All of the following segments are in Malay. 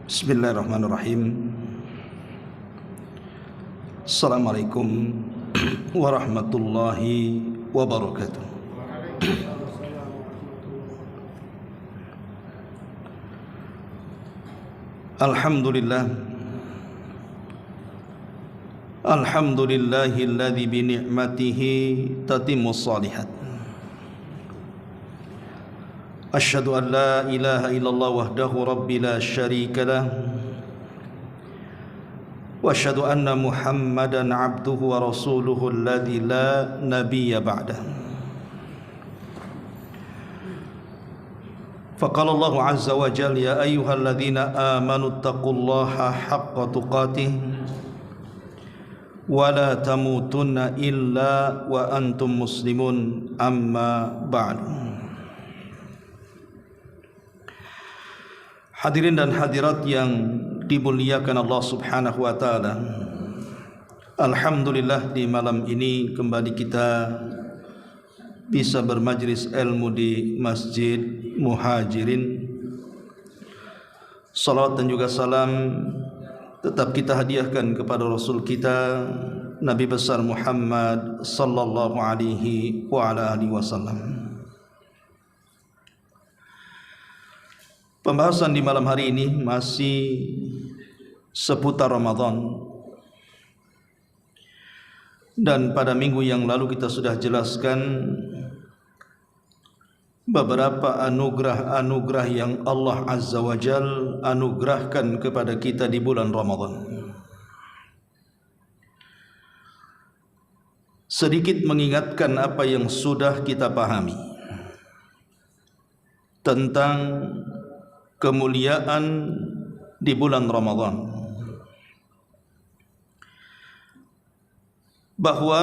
Bismillahirrahmanirrahim. Assalamualaikum warahmatullahi wabarakatuh. Alhamdulillah. Alhamdulillahilladzi bi ni'matihi tatimmus shalihat. Asyhadu an la ilaha illallah wahdahu rabbi la syarika lah. Wa asyhadu anna Muhammadan abduhu wa rasuluhu alladzi la nabiyya ba'dah. Faqala Allah azza wa jalla ya ayyuhalladzina amanu taqullaha haqqa tuqatih wa la tamutunna illa wa antum muslimun amma ba'du. Hadirin dan hadirat yang dimuliakan Allah Subhanahu wa taala. Alhamdulillah di malam ini kembali kita bisa bermajlis ilmu di Masjid Muhajirin. Salawat dan juga salam tetap kita hadiahkan kepada Rasul kita Nabi besar Muhammad sallallahu alaihi wa ala alihi wasallam. Pembahasan di malam hari ini masih seputar Ramadan. Dan pada minggu yang lalu kita sudah jelaskan beberapa anugerah-anugerah yang Allah Azza wa Jal anugerahkan kepada kita di bulan Ramadan. Sedikit mengingatkan apa yang sudah kita pahami tentang kemuliaan di bulan Ramadan, bahwa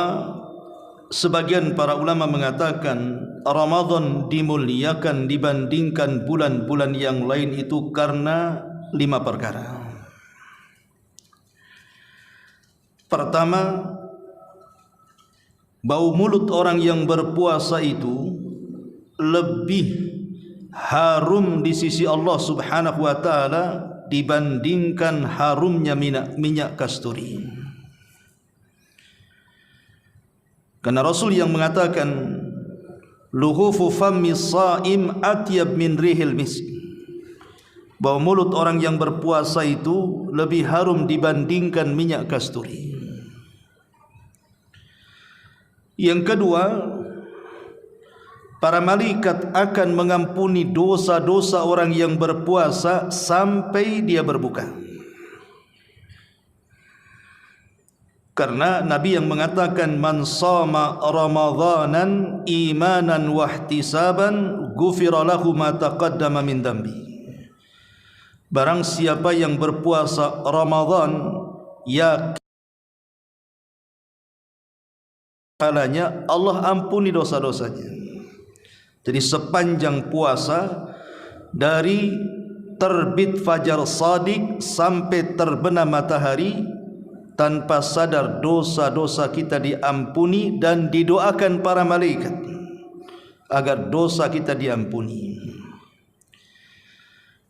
sebagian para ulama mengatakan Ramadan dimuliakan dibandingkan bulan-bulan yang lain itu karena 5 perkara. Pertama, bau mulut orang yang berpuasa itu lebih harum di sisi Allah Subhanahu wa taala dibandingkan harumnya minyak kasturi. Karena Rasul yang mengatakan luhufu fammi shaim atyab min rihil misk, bau mulut orang yang berpuasa itu lebih harum dibandingkan minyak kasturi. Yang kedua, para malaikat akan mengampuni dosa-dosa orang yang berpuasa sampai dia berbuka. Karena Nabi yang mengatakan man shama ramadhanan imanan wa ihtisaban ghufira lahu ma taqaddama min dambi. Barang siapa yang berpuasa Ramadan ya kalanya Allah ampuni dosa-dosanya. Jadi sepanjang puasa dari terbit fajar shadiq sampai terbenam matahari, tanpa sadar dosa-dosa kita diampuni dan didoakan para malaikat agar dosa kita diampuni.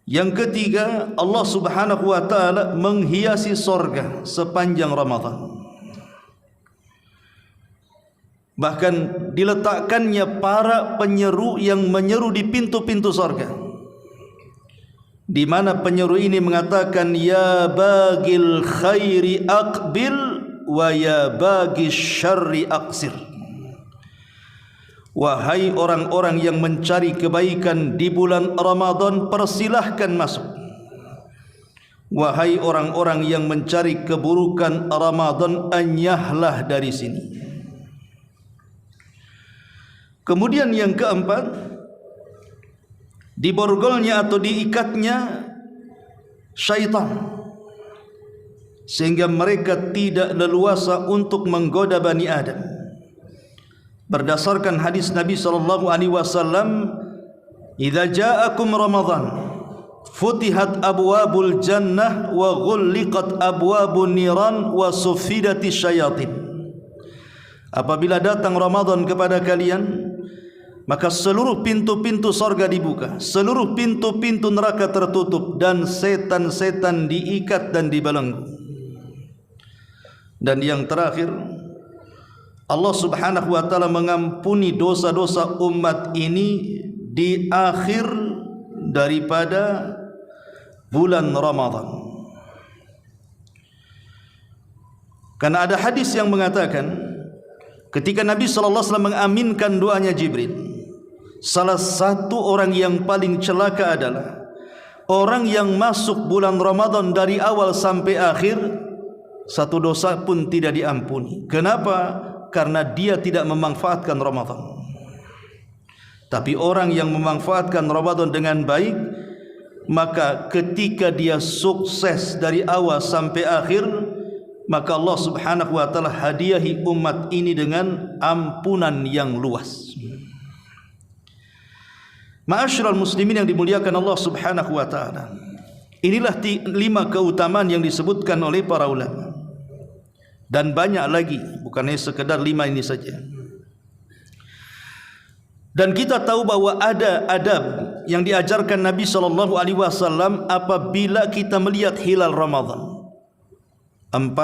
Yang ketiga, Allah Subhanahu wa taala menghiasi sorga sepanjang Ramadan. Bahkan diletakkannya para penyeru yang menyeru di pintu-pintu sorga, di mana penyeru ini mengatakan ya bagil khairi aqbil wa ya bagis syarri aqsir. Wahai orang-orang yang mencari kebaikan di bulan Ramadan, persilahkan masuk. Wahai orang-orang yang mencari keburukan Ramadan, anyahlah dari sini. Kemudian yang keempat, diborgolnya atau diikatnya syaitan, sehingga mereka tidak leluasa untuk menggoda Bani Adam. Berdasarkan hadis Nabi SAW, idza ja'akum Ramadan futihat abwabul jannah wa ghulliqat abwabun niran wa sufidati syayatin. Apabila datang Ramadan kepada kalian, maka seluruh pintu-pintu sorga dibuka, seluruh pintu-pintu neraka tertutup, dan setan-setan diikat dan dibelenggu. Dan yang terakhir, Allah subhanahu wa ta'ala mengampuni dosa-dosa umat ini di akhir daripada bulan Ramadan. Karena ada hadis yang mengatakan, ketika Nabi SAW mengaminkan doanya Jibril, salah satu orang yang paling celaka adalah orang yang masuk bulan Ramadan dari awal sampai akhir, satu dosa pun tidak diampuni. Kenapa? Karena dia tidak memanfaatkan Ramadan. Tapi orang yang memanfaatkan Ramadan dengan baik, maka ketika dia sukses dari awal sampai akhir, maka Allah subhanahu wa ta'ala hadiahi umat ini dengan ampunan yang luas. Ma'asyiral muslimin yang dimuliakan Allah subhanahu wa ta'ala, inilah 5 keutamaan yang disebutkan oleh para ulama. Dan banyak lagi, bukannya sekedar 5 ini saja. Dan kita tahu bahwa ada adab yang diajarkan Nabi SAW apabila kita melihat hilal Ramadan. 4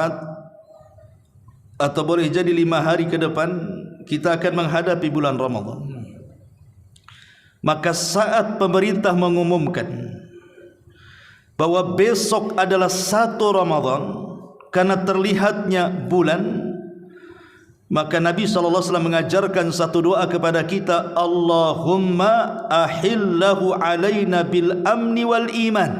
atau boleh jadi 5 hari ke depan kita akan menghadapi bulan Ramadan. Maka saat pemerintah mengumumkan bahwa besok adalah 1 Ramadan karena terlihatnya bulan, maka Nabi SAW mengajarkan satu doa kepada kita, Allahumma ahillahu alaina bil amni wal iman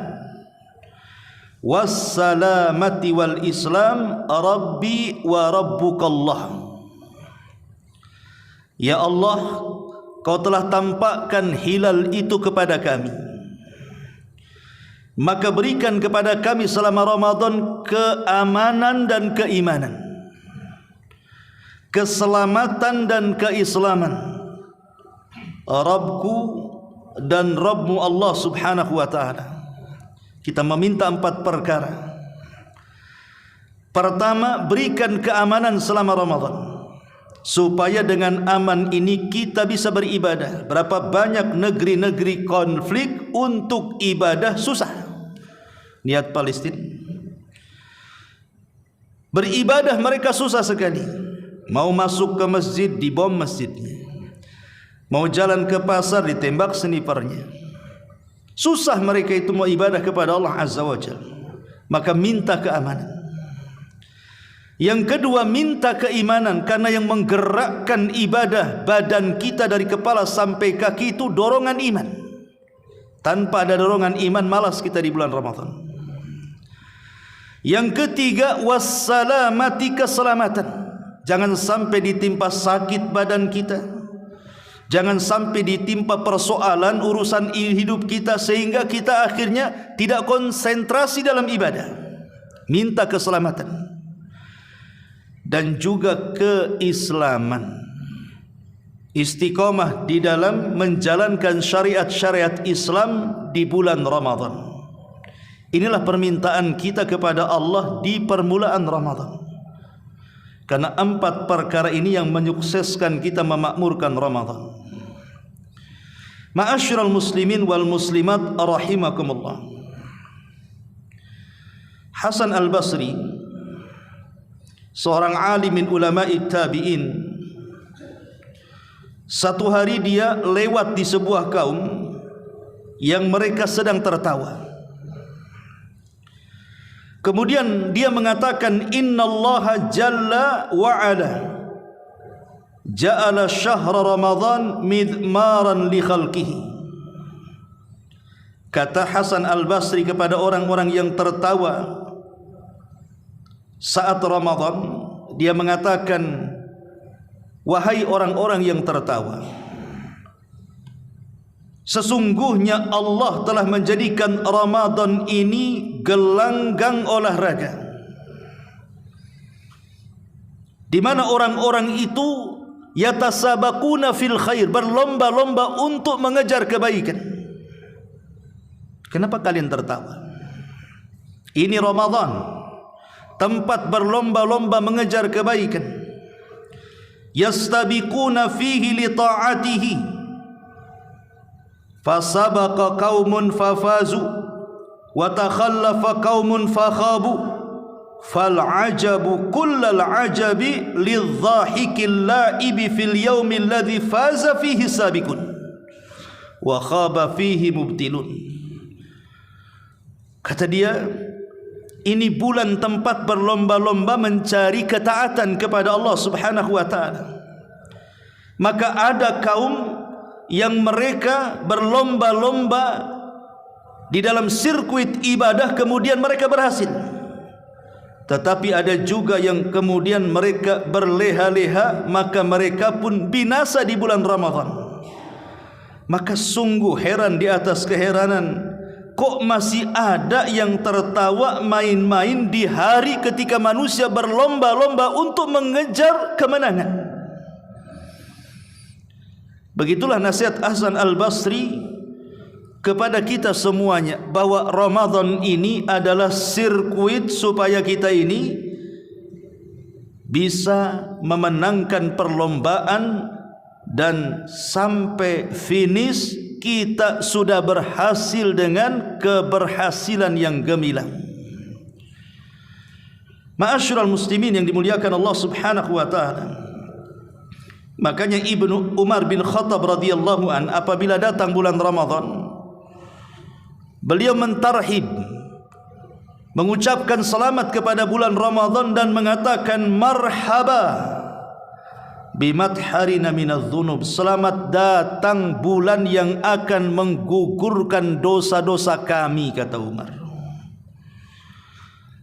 wassalamati wal islam rabbi wa rabbukallah. Ya Allah, Kau telah tampakkan hilal itu kepada kami, maka berikan kepada kami selama Ramadan keamanan dan keimanan, keselamatan dan keislaman. Rabbku dan Rabbmu Allah subhanahu wa ta'ala. Kita meminta 4 perkara. Pertama, berikan keamanan selama Ramadan, supaya dengan aman ini kita bisa beribadah. Berapa banyak negeri-negeri konflik untuk ibadah susah. Lihat Palestina, beribadah mereka susah sekali. Mau masuk ke masjid dibom masjidnya, mau jalan ke pasar ditembak snipernya. Susah mereka itu mau ibadah kepada Allah Azza wa Jalla. Maka minta keamanan. Yang kedua, minta keimanan, karena yang menggerakkan ibadah badan kita dari kepala sampai kaki itu dorongan iman. Tanpa ada dorongan iman, malas kita di bulan Ramadan. Yang ketiga, wassalamati, keselamatan. Jangan sampai ditimpa sakit badan kita, jangan sampai ditimpa persoalan urusan hidup kita sehingga kita akhirnya tidak konsentrasi dalam ibadah. Minta keselamatan dan juga keislaman, istiqomah di dalam menjalankan syariat-syariat Islam di bulan Ramadan. Inilah permintaan kita kepada Allah di permulaan Ramadan, karena 4 perkara ini yang menyukseskan kita memakmurkan Ramadan. Ma'asyiral muslimin wal muslimat rahimakumullah, Hasan al-Basri, seorang alim min ulama'i tabi'in, satu hari dia lewat di sebuah kaum yang mereka sedang tertawa. Kemudian dia mengatakan, innallaha jalla wa ala ja'ala syahra Ramadan midmaran li khalqihi. Kata Hasan al-Basri kepada orang-orang yang tertawa saat Ramadan, dia mengatakan, wahai orang-orang yang tertawa, sesungguhnya Allah telah menjadikan Ramadan ini gelanggang olahraga, di mana orang-orang itu yatasabaquna fil khair, berlomba-lomba untuk mengejar kebaikan. Kenapa kalian tertawa? Ini Ramadan, tempat berlomba-lomba mengejar kebaikan. Yastabiquna fihi li ta'atihi, fasabaqa qaumun fafazu wa takhallafa qaumun fakhabu fal ajabu kullal ajabi lidh-dhahikil la'ibi fil yaumil ladzi faza fihi sabiqun wa khaba fihi mubtilun. Kata dia, ini bulan tempat berlomba-lomba mencari ketaatan kepada Allah Subhanahu wa taala. Maka ada kaum yang mereka berlomba-lomba di dalam sirkuit ibadah, kemudian mereka berhasil. Tetapi ada juga yang kemudian mereka berleha-leha, maka mereka pun binasa di bulan Ramadan. Maka sungguh heran di atas keheranan, kok masih ada yang tertawa main-main di hari ketika manusia berlomba-lomba untuk mengejar kemenangan. Begitulah nasihat Hasan Al-Basri kepada kita semuanya, bahwa Ramadan ini adalah sirkuit supaya kita ini bisa memenangkan perlombaan, dan sampai finish kita sudah berhasil dengan keberhasilan yang gemilang. Ma'asyiral muslimin yang dimuliakan Allah Subhanahu wa taala. Makanya Ibnu Umar bin Khattab radhiyallahu an, apabila datang bulan Ramadan, beliau mentarhib, mengucapkan selamat kepada bulan Ramadan dan mengatakan marhaba bimadharina minadz-dzunub, selamat datang bulan yang akan menggugurkan dosa-dosa kami, kata Umar.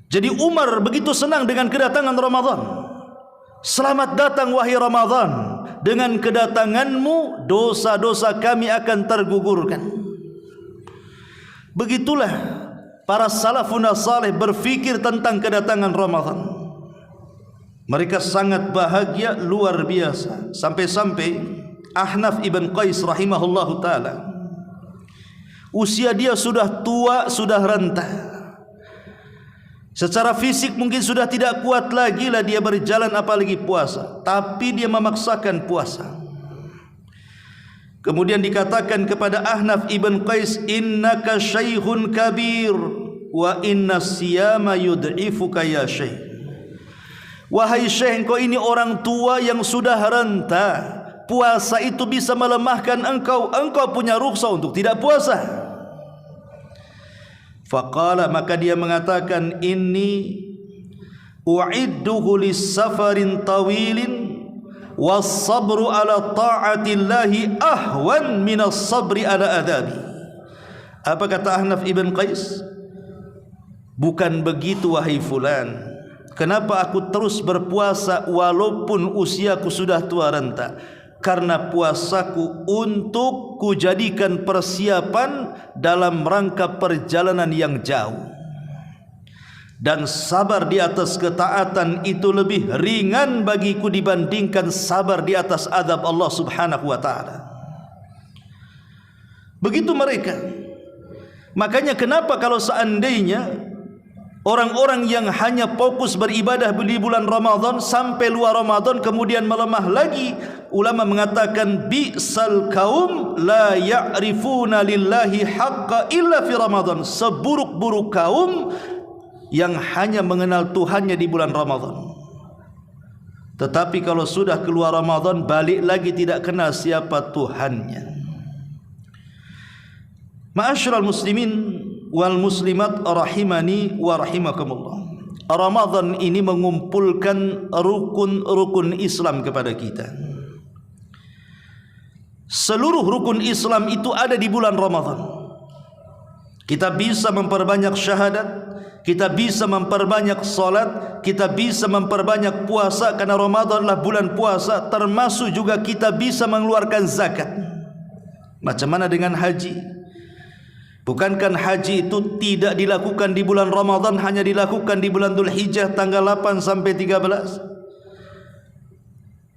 Jadi Umar begitu senang dengan kedatangan Ramadan. Selamat datang wahai Ramadan, dengan kedatanganmu dosa-dosa kami akan tergugurkan. Begitulah para salafun salih berfikir tentang kedatangan Ramadan. Mereka sangat bahagia luar biasa, sampai-sampai Ahnaf ibn Qais rahimahullahu ta'ala, usia dia sudah tua, sudah renta, secara fisik mungkin sudah tidak kuat lagi lah dia berjalan apalagi puasa, tapi dia memaksakan puasa. Kemudian dikatakan kepada Ahnaf ibn Qais, innaka syaikhun kabir wa inna siyama yud'ifuka ya syekh. Wahai syekh, engkau ini orang tua yang sudah renta, puasa itu bisa melemahkan engkau, engkau punya rukhsah untuk tidak puasa. Faqala, maka dia mengatakan, inni u'idduhu lis-safarin tawilin was-sabru ala ta'atillahi ahwan minas sabri ala adabi. Apa kata Ahnaf ibn Qais? Bukan begitu wahai fulan, kenapa aku terus berpuasa walaupun usiaku sudah tua renta? Karena puasaku untuk kujadikan persiapan dalam rangka perjalanan yang jauh. Dan sabar di atas ketaatan itu lebih ringan bagiku dibandingkan sabar di atas azab Allah Subhanahu wa ta'ala. Begitu mereka. Makanya kenapa kalau seandainya orang-orang yang hanya fokus beribadah di bulan Ramadan sampai luar Ramadan kemudian melemah lagi, ulama mengatakan bi'sal kaum la ya'rifuna lillahi haqqa illa fi Ramadan, seburuk-buruk kaum yang hanya mengenal Tuhannya di bulan Ramadan, tetapi kalau sudah keluar Ramadan balik lagi tidak kenal siapa Tuhannya. Ma'asyiral muslimin wal muslimat rahimani wa rahimakumullah. Ramadan ini mengumpulkan rukun-rukun Islam kepada kita. Seluruh rukun Islam itu ada di bulan Ramadan. Kita bisa memperbanyak syahadat, kita bisa memperbanyak salat, kita bisa memperbanyak puasa karena Ramadan adalah bulan puasa, termasuk juga kita bisa mengeluarkan zakat. Macam mana dengan haji? Bukankah haji itu tidak dilakukan di bulan Ramadan, hanya dilakukan di bulan Dzulhijjah tanggal 8 sampai 13?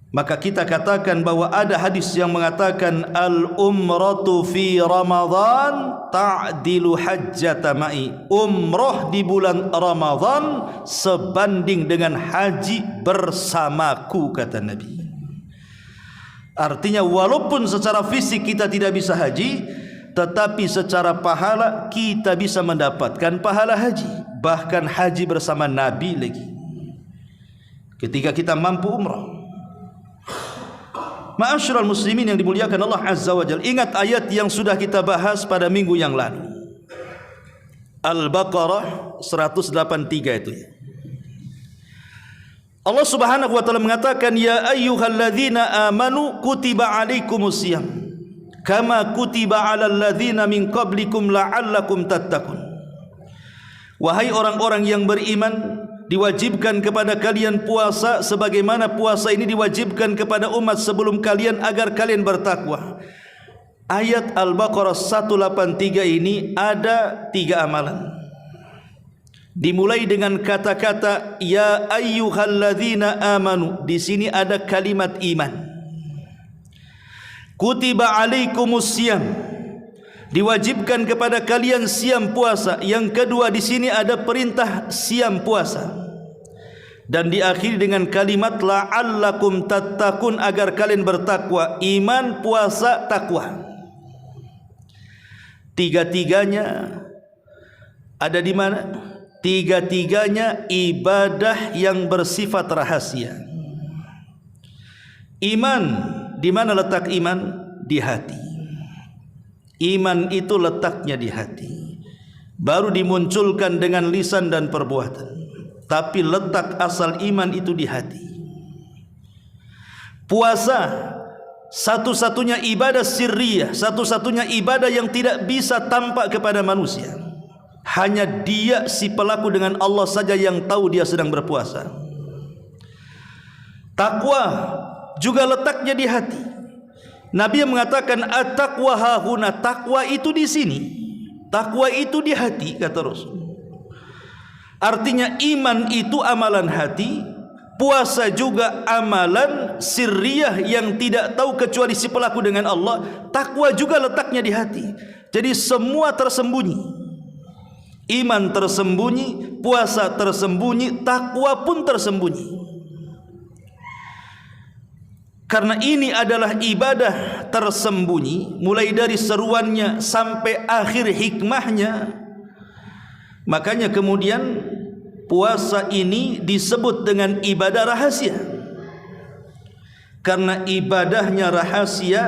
Maka kita katakan bahwa ada hadis yang mengatakan al-umratu fi Ramadan ta'dilu hajjata ma'i. Umrah di bulan Ramadan sebanding dengan haji bersamaku, kata Nabi. Artinya walaupun secara fisik kita tidak bisa haji, tetapi secara pahala kita bisa mendapatkan pahala haji, bahkan haji bersama Nabi lagi ketika kita mampu umrah. Ma'asyiral muslimin yang dimuliakan Allah Azza wa Jalla, ingat ayat yang sudah kita bahas pada minggu yang lalu, Al-Baqarah 183 itu. Allah Subhanahu wa taala mengatakan, ya ayyuhalladzina amanu kutiba alaikumusiyam kama kutiba alal ladzina min qablikum la'allakum tattaqun. Wahai orang-orang yang beriman, diwajibkan kepada kalian puasa sebagaimana puasa ini diwajibkan kepada umat sebelum kalian agar kalian bertakwa. Ayat Al-Baqarah 183 ini ada 3 amalan. Dimulai dengan kata-kata ya ayyuhalladzina amanu. Di sini ada kalimat iman. Kutiba alaikumusiyam, diwajibkan kepada kalian siam puasa. Yang kedua, di sini ada perintah siam puasa. Dan diakhiri dengan kalimat la'allakum tattaqun, agar kalian bertakwa. Iman, puasa, takwa. Tiga-tiganya ada di mana? Tiga-tiganya ibadah yang bersifat rahasia. Iman, di mana letak iman? Di hati. Iman itu letaknya di hati, baru dimunculkan dengan lisan dan perbuatan. Tapi letak asal iman itu di hati. Puasa satu-satunya ibadah sirriyah, satu-satunya ibadah yang tidak bisa tampak kepada manusia. Hanya dia si pelaku dengan Allah saja yang tahu dia sedang berpuasa. Takwa juga letaknya di hati. Nabi yang mengatakan at-taqwa hahuna, takwa itu di sini, takwa itu di hati, kata Rasul. Artinya iman itu amalan hati, puasa juga amalan sirriyah yang tidak tahu kecuali si pelaku dengan Allah. Takwa juga letaknya di hati. Jadi semua tersembunyi. Iman tersembunyi, puasa tersembunyi, takwa pun tersembunyi. Karena ini adalah ibadah tersembunyi, mulai dari seruannya sampai akhir hikmahnya. Makanya kemudian puasa ini disebut dengan ibadah rahasia. Karena ibadahnya rahasia,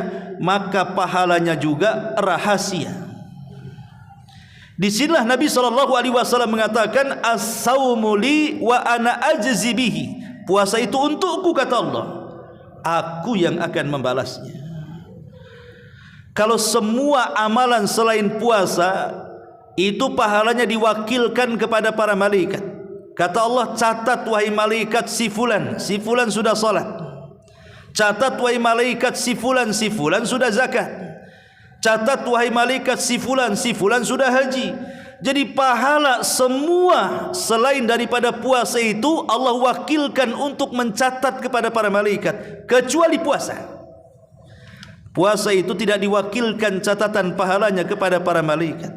maka pahalanya juga rahasia. Disinilah Nabi SAW mengatakan as-sawmu li wa ana ajzi bihi. Puasa itu untukku, kata Allah, aku yang akan membalasnya. Kalau semua amalan selain puasa itu pahalanya diwakilkan kepada para malaikat. Kata Allah, catat wahai malaikat si fulan sudah salat. Catat wahai malaikat si fulan sudah zakat. Catat wahai malaikat si fulan sudah haji. Jadi pahala semua selain daripada puasa itu Allah wakilkan untuk mencatat kepada para malaikat, kecuali puasa. Puasa itu tidak diwakilkan catatan pahalanya kepada para malaikat.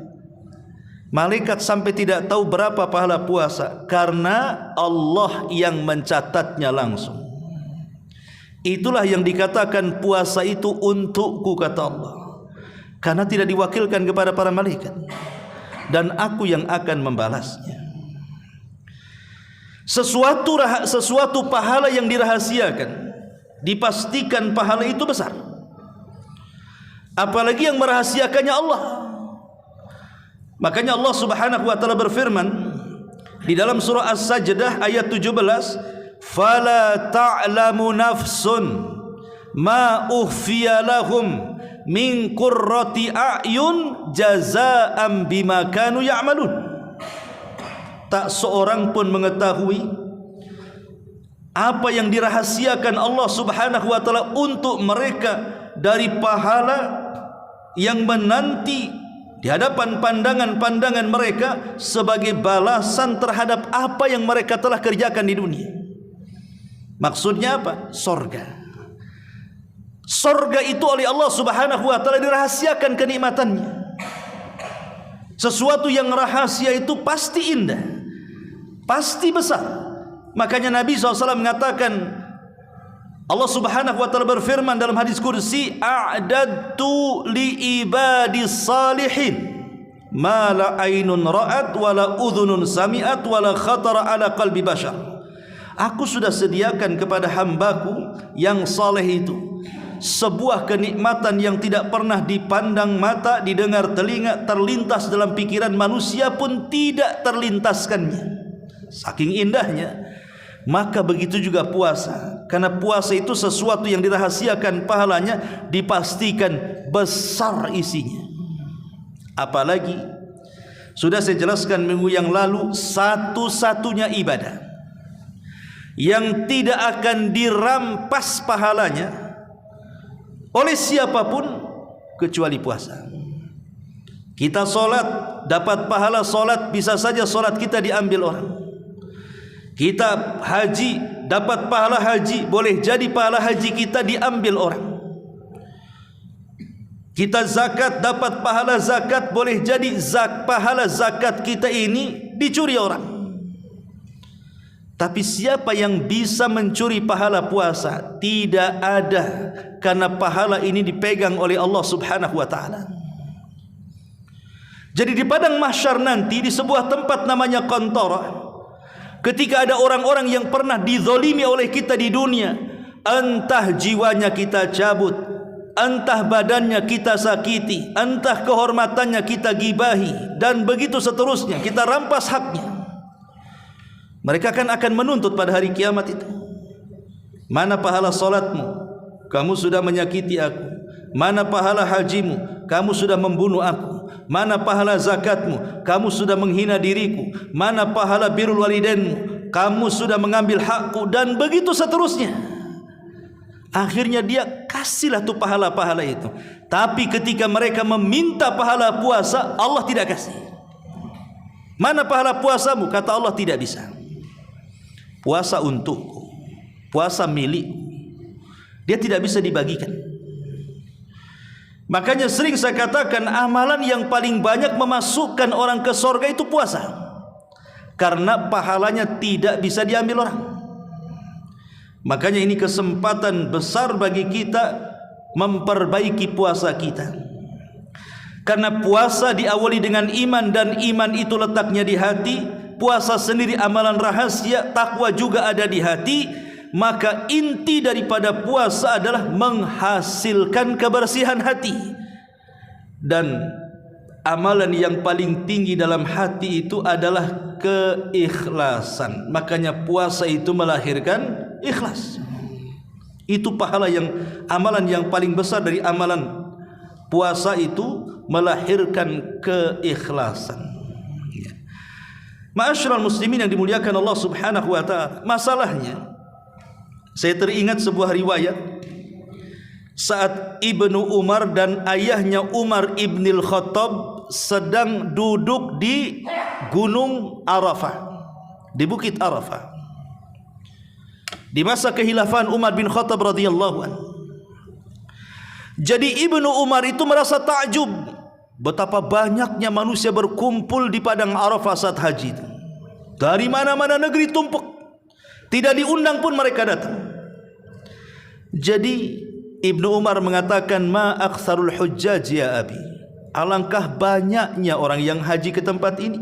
Malaikat sampai tidak tahu berapa pahala puasa, karena Allah yang mencatatnya langsung. Itulah yang dikatakan puasa itu untukku, kata Allah, karena tidak diwakilkan kepada para malaikat, dan aku yang akan membalasnya. Sesuatu pahala yang dirahasiakan, dipastikan pahala itu besar. Apalagi yang merahasiakannya Allah. Makanya Allah Subhanahu wa taala berfirman di dalam surah As-Sajdah ayat 17, "Fala ta'lamu nafsun ma ukhfiya lahum min qurrati a'yun jazaa'an bima kanu ya'malun." Tak seorang pun mengetahui apa yang dirahasiakan Allah Subhanahu wa taala untuk mereka dari pahala yang menanti di hadapan pandangan-pandangan mereka sebagai balasan terhadap apa yang mereka telah kerjakan di dunia. Maksudnya apa? Sorga. Sorga itu oleh Allah Subhanahu wa taala dirahasiakan kenikmatannya. Sesuatu yang rahasia itu pasti indah, pasti besar. Makanya Nabi SAW mengatakan, Allah Subhanahu wa taala berfirman dalam hadis kursi, a'dadtu li ibadis salihin ma la ainun ra'at wa la udhunun sami'at wa la khatara ala qalbi bashar. Aku sudah sediakan kepada hambaku yang saleh itu sebuah kenikmatan yang tidak pernah dipandang mata, didengar telinga, terlintas dalam pikiran manusia pun tidak terlintaskannya. Saking indahnya. Maka begitu juga puasa, karena puasa itu sesuatu yang dirahasiakan pahalanya, dipastikan besar isinya. Apalagi sudah saya jelaskan minggu yang lalu, satu-satunya ibadah yang tidak akan dirampas pahalanya oleh siapapun kecuali puasa. Kita solat, dapat pahala solat, bisa saja solat kita diambil orang. Kita haji, dapat pahala haji, boleh jadi pahala haji kita diambil orang. Kita zakat, dapat pahala zakat, boleh jadi pahala zakat kita ini dicuri orang. Tapi siapa yang bisa mencuri pahala puasa? Tidak ada, karena pahala ini dipegang oleh Allah Subhanahu wa taala. Jadi di padang mahsyar nanti, di sebuah tempat namanya Qantarah, ketika ada orang-orang yang pernah dizalimi oleh kita di dunia, entah jiwanya kita cabut, entah badannya kita sakiti, entah kehormatannya kita gibahi, dan begitu seterusnya, kita rampas haknya. Mereka akan menuntut pada hari kiamat itu. Mana pahala salatmu? Kamu sudah menyakiti aku. Mana pahala hajimu? Kamu sudah membunuh aku. Mana pahala zakatmu? Kamu sudah menghina diriku. Mana pahala birrul walidainmu? Kamu sudah mengambil hakku, dan begitu seterusnya. Akhirnya dia kasihlah tuh pahala-pahala itu. Tapi ketika mereka meminta pahala puasa, Allah tidak kasih. Mana pahala puasamu? Kata Allah, tidak bisa. Puasa untukku, puasa milikku. Dia tidak bisa dibagikan. Makanya sering saya katakan, amalan yang paling banyak memasukkan orang ke sorga itu puasa, karena pahalanya tidak bisa diambil orang. Makanya ini kesempatan besar bagi kita memperbaiki puasa kita, karena puasa diawali dengan iman, dan iman itu letaknya di hati. Puasa sendiri amalan rahasia, takwa juga ada di hati. Maka inti daripada puasa adalah menghasilkan kebersihan hati. Dan amalan yang paling tinggi dalam hati itu adalah keikhlasan. Makanya puasa itu melahirkan ikhlas. Itu pahala yang, amalan yang paling besar dari amalan puasa itu melahirkan keikhlasan. Ma'asyiral muslimin yang dimuliakan Allah Subhanahu wa taala, masalahnya saya teringat sebuah riwayat saat Ibnu Umar dan ayahnya Umar Ibnil Khattab sedang duduk di Gunung Arafah, di Bukit Arafah, di masa kekhilafan Umar bin Khattab radhiyallahu anhu. Jadi Ibnu Umar itu merasa takjub betapa banyaknya manusia berkumpul di padang Arafah saat haji itu. Dari mana-mana negeri tumpuk, tidak diundang pun mereka datang. Jadi Ibnu Umar mengatakan, ma aktsarul hujjaj ya abi, alangkah banyaknya orang yang haji ke tempat ini.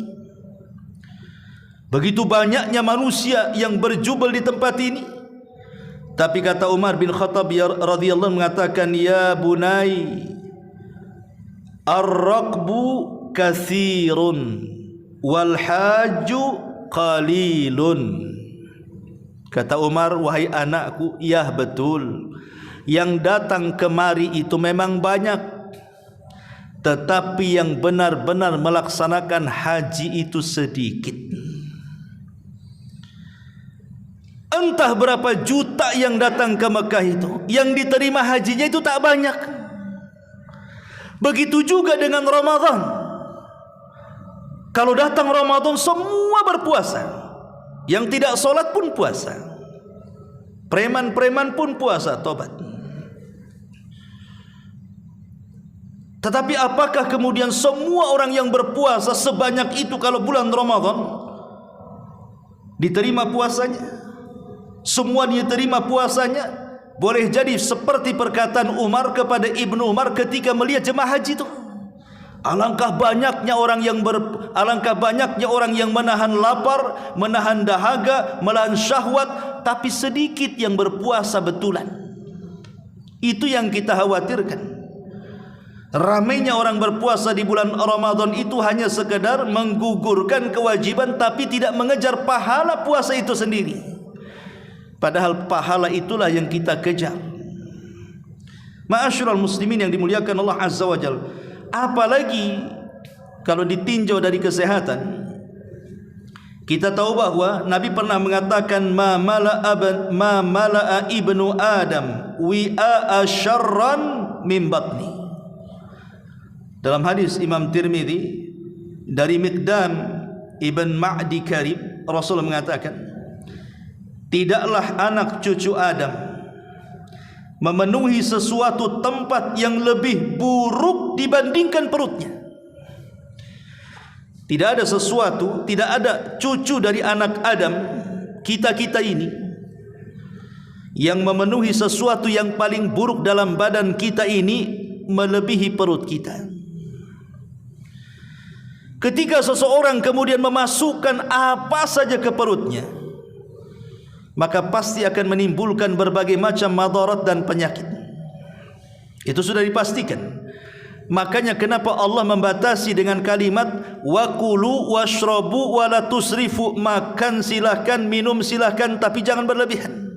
Begitu banyaknya manusia yang berjubel di tempat ini. Tapi kata Umar bin Khattab radhiyallahu mengatakan, ya bunai, ar-raqbu katsirun wal haju qalilun. Kata Umar, wahai anakku, ya betul, yang datang kemari itu memang banyak, tetapi yang benar-benar melaksanakan haji itu sedikit. Entah berapa juta yang datang ke Mekah itu, yang diterima hajinya itu tak banyak. Begitu juga dengan Ramadan. Kalau datang Ramadan semua berpuasa, yang tidak sholat pun puasa, preman-preman pun puasa, tobat. Tetapi apakah kemudian semua orang yang berpuasa sebanyak itu kalau bulan Ramadan diterima puasanya? Semua diterima puasanya? boleh jadi seperti perkataan Umar kepada Ibnu Umar ketika melihat jemaah haji itu. Alangkah banyaknya orang yang menahan lapar, menahan dahaga, menahan syahwat, tapi sedikit yang berpuasa betulan. Itu yang kita khawatirkan. Ramainya orang berpuasa di bulan Ramadan itu hanya sekedar menggugurkan kewajiban, tapi tidak mengejar pahala puasa itu sendiri. Padahal pahala itulah yang kita kejar. Ma'asyiral muslimin yang dimuliakan Allah Azza wa Jalla. Apalagi kalau ditinjau dari kesehatan, kita tahu bahwa Nabi pernah mengatakan ma mala'a ibnu Adam wi'a syarran min batni. Dalam hadis Imam Tirmidzi dari Miqdam ibn Ma'di Karib, Rasul mengatakan, tidaklah anak cucu Adam memenuhi sesuatu tempat yang lebih buruk dibandingkan perutnya. Tidak ada sesuatu, tidak ada cucu dari anak Adam, kita-kita ini, yang memenuhi sesuatu yang paling buruk dalam badan kita ini melebihi perut kita. Ketika seseorang kemudian memasukkan apa saja ke perutnya, maka pasti akan menimbulkan berbagai macam madarat dan penyakit. Itu sudah dipastikan. Makanya kenapa Allah membatasi dengan kalimat wa kulu washrabu wa la tusrifu, makan silahkan, minum silahkan, tapi jangan berlebihan.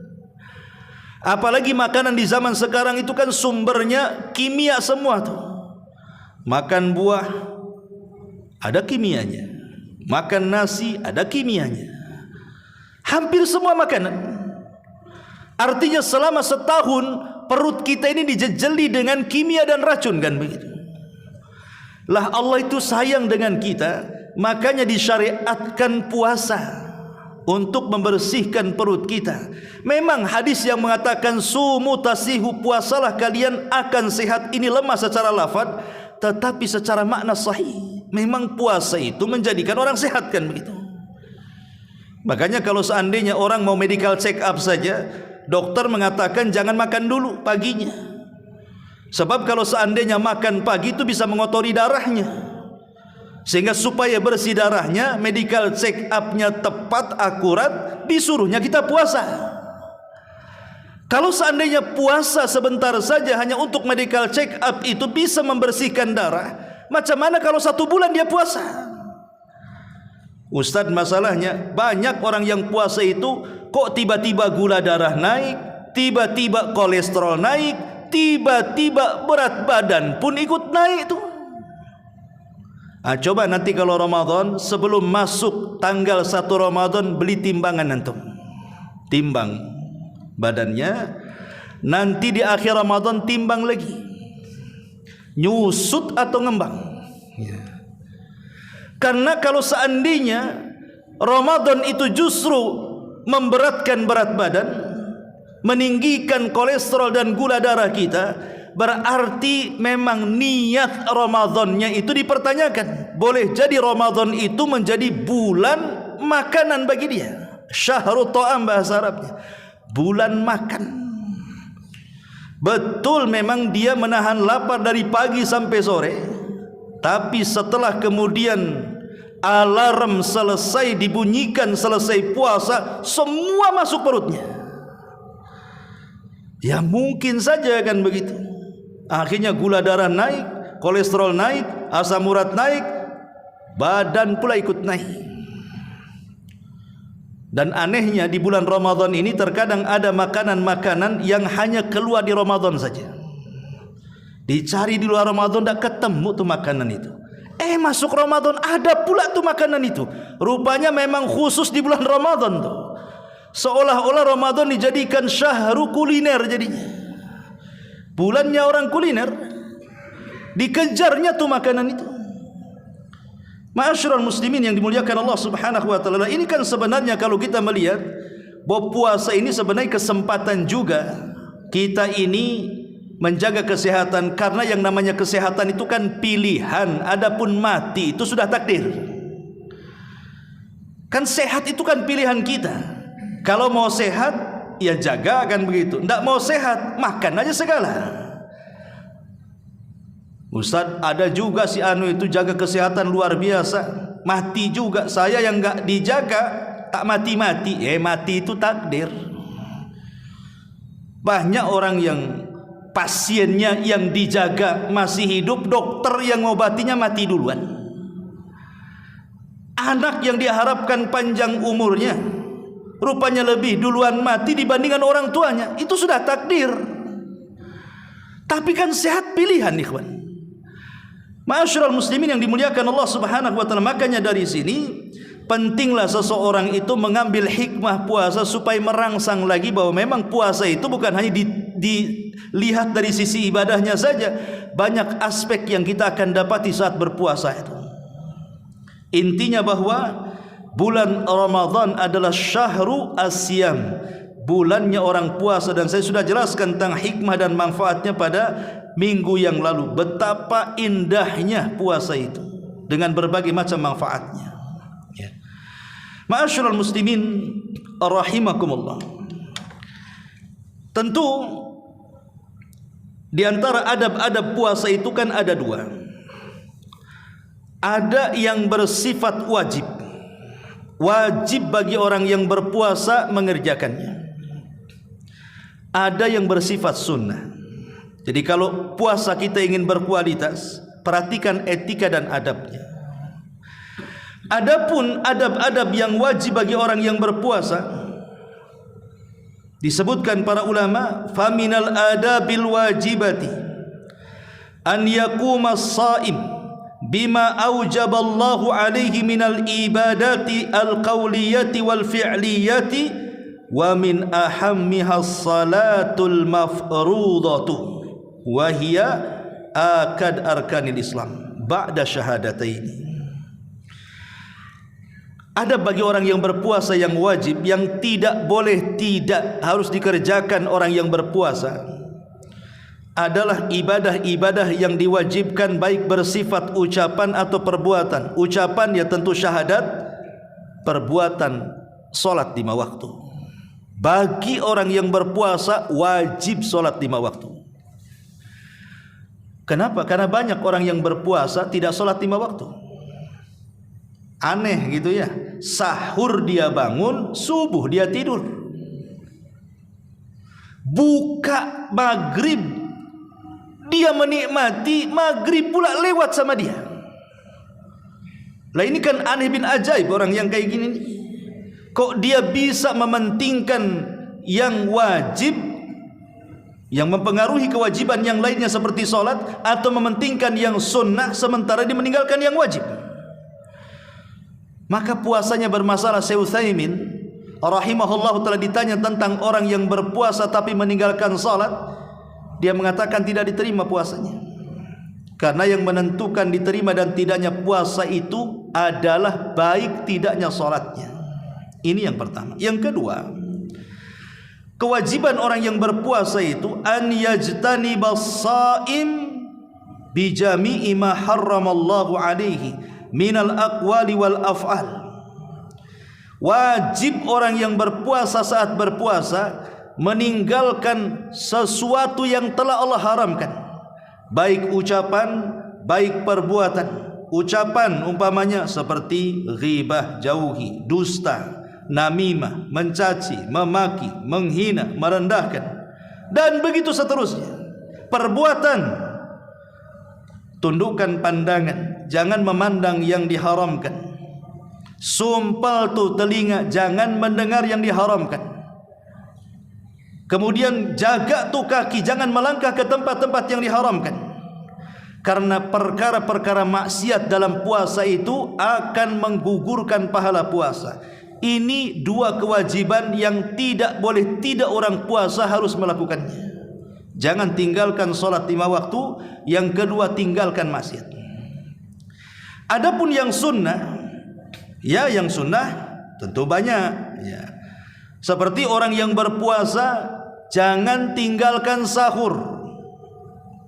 Apalagi makanan di zaman sekarang itu kan sumbernya kimia semua tuh. Makan buah ada kimianya, makan nasi ada kimianya. Hampir semua makanan. Artinya selama setahun perut kita ini dijejeli dengan kimia dan racun, kan begitu. Lah Allah itu sayang dengan kita, makanya disyariatkan puasa untuk membersihkan perut kita. Memang hadis yang mengatakan sumu tasihu, puasalah kalian akan sehat, ini lemah secara lafaz, tetapi secara makna sahih. Memang puasa itu menjadikan orang sehat, kan begitu. Makanya kalau seandainya orang mau medical check up saja, dokter mengatakan jangan makan dulu paginya. Sebab kalau seandainya makan pagi itu bisa mengotori darahnya. Sehingga supaya bersih darahnya, medical check up-nya tepat, akurat, disuruhnya kita puasa. Kalau seandainya puasa sebentar saja hanya untuk medical check up itu bisa membersihkan darah, macam mana kalau 1 bulan dia puasa? Ustadz, masalahnya banyak orang yang puasa itu kok tiba-tiba gula darah naik, tiba-tiba kolesterol naik, tiba-tiba berat badan pun ikut naik tuh. Coba nanti kalau Ramadan, sebelum masuk tanggal 1 Ramadan, beli timbangan antum, timbang badannya. Nanti di akhir Ramadan timbang lagi, nyusut atau ngembang ya. Karena kalau seandainya Ramadan itu justru memberatkan berat badan, meninggikan kolesterol dan gula darah kita, berarti memang niat Ramadannya itu dipertanyakan. Boleh jadi Ramadan itu menjadi bulan makanan bagi dia. Syahrut ta'am bahasa Arabnya, bulan makan. Betul memang dia menahan lapar dari pagi sampai sore, tapi setelah kemudian alarm selesai dibunyikan, selesai puasa, semua masuk perutnya. Ya mungkin saja kan begitu. Akhirnya gula darah naik, kolesterol naik, asam urat naik, badan pula ikut naik. Dan anehnya di bulan Ramadan ini terkadang ada makanan-makanan yang hanya keluar di Ramadan saja. Dicari di luar Ramadan tidak ketemu tuh makanan itu. Masuk Ramadan ada pula tuh makanan itu. Rupanya memang khusus di bulan Ramadan tuh. Seolah-olah Ramadan dijadikan syahru kuliner jadinya. Bulannya orang kuliner. Dikejarnya tuh makanan itu. Ma'asyiral muslimin yang dimuliakan Allah Subhanahu wa taala, ini kan sebenarnya kalau kita melihat bahwa puasa ini sebenarnya kesempatan juga kita ini menjaga kesehatan, karena yang namanya kesehatan itu kan pilihan, adapun mati itu sudah takdir. Kan sehat itu kan pilihan kita. Kalau mau sehat ya jaga kan begitu. Tidak mau sehat, makan aja segala. Ustaz, ada juga si anu itu jaga kesehatan luar biasa, mati juga. Saya yang enggak dijaga tak mati-mati. Mati itu takdir. Banyak orang yang pasiennya yang dijaga masih hidup, dokter yang ngobatinya mati duluan. Anak yang diharapkan panjang umurnya rupanya lebih duluan mati dibandingkan orang tuanya. Itu sudah takdir. Tapi kan sehat pilihan, ikhwan. Ma'asyiral muslimin yang dimuliakan Allah Subhanahu wa taala, makanya dari sini pentinglah seseorang itu mengambil hikmah puasa supaya merangsang lagi bahwa memang puasa itu bukan hanya dilihat dari sisi ibadahnya saja, banyak aspek yang kita akan dapati saat berpuasa itu. Intinya bahwa bulan Ramadan adalah syahru asyam, bulannya orang puasa, dan saya sudah jelaskan tentang hikmah dan manfaatnya pada minggu yang lalu, betapa indahnya puasa itu dengan berbagai macam manfaatnya. Ya. Ma'asyiral muslimin rahimakumullah. Tentu di antara adab-adab puasa itu kan ada dua. Ada yang bersifat wajib. Wajib bagi orang yang berpuasa mengerjakannya. Ada yang bersifat sunnah. Jadi kalau puasa kita ingin berkualitas, perhatikan etika dan adabnya. Adapun adab-adab yang wajib bagi orang yang berpuasa, disebutkan para ulama, faminal adabil wajibati an yaquma as-shaim bima aujaballahu alaihi minal ibadati al-qawliyati wal fi'liyati wa min ahammiha as-salatul mafrudatu wa hiya akad arkanil Islam ba'da syahadataini. Ada bagi orang yang berpuasa yang wajib, yang tidak boleh tidak harus dikerjakan orang yang berpuasa, adalah ibadah-ibadah yang diwajibkan, baik bersifat ucapan atau perbuatan. Ucapan ya tentu syahadat, perbuatan solat 5 waktu. Bagi orang yang berpuasa wajib solat 5 waktu. Kenapa? Karena banyak orang yang berpuasa tidak solat 5 waktu. Aneh gitu ya. Sahur dia bangun, subuh dia tidur. Buka maghrib dia menikmati, maghrib pula lewat sama dia. Lah ini kan aneh bin ajaib orang yang kayak gini nih. Kok dia bisa mementingkan yang wajib, yang mempengaruhi kewajiban yang lainnya seperti sholat, atau mementingkan yang sunnah sementara dia meninggalkan yang wajib? Maka puasanya bermasalah. Syekh Utsaimin rahimahullah telah ditanya tentang orang yang berpuasa tapi meninggalkan salat, dia mengatakan tidak diterima puasanya. Karena yang menentukan diterima dan tidaknya puasa itu adalah baik tidaknya salatnya. Ini yang pertama. Yang kedua, kewajiban orang yang berpuasa itu an yajtanibas shaim bi jami'i ma harramallahu alaihi minal aqwali wal af'al. Wajib orang yang berpuasa saat berpuasa meninggalkan sesuatu yang telah Allah haramkan, baik ucapan, baik perbuatan. Ucapan umpamanya seperti ghibah, jauhi, dusta, namimah, mencaci, memaki, menghina, merendahkan, dan begitu seterusnya. Perbuatan, tundukkan pandangan, jangan memandang yang diharamkan. Sumpal tu telinga, jangan mendengar yang diharamkan. Kemudian jaga tu kaki, jangan melangkah ke tempat-tempat yang diharamkan. Karena perkara-perkara maksiat dalam puasa itu akan menggugurkan pahala puasa. Ini dua kewajiban yang tidak boleh tidak orang puasa harus melakukannya. Jangan tinggalkan sholat 5 waktu. Yang kedua, tinggalkan maksiat. Adapun yang sunnah, ya yang sunnah tentu banyak ya. Seperti orang yang berpuasa, jangan tinggalkan sahur,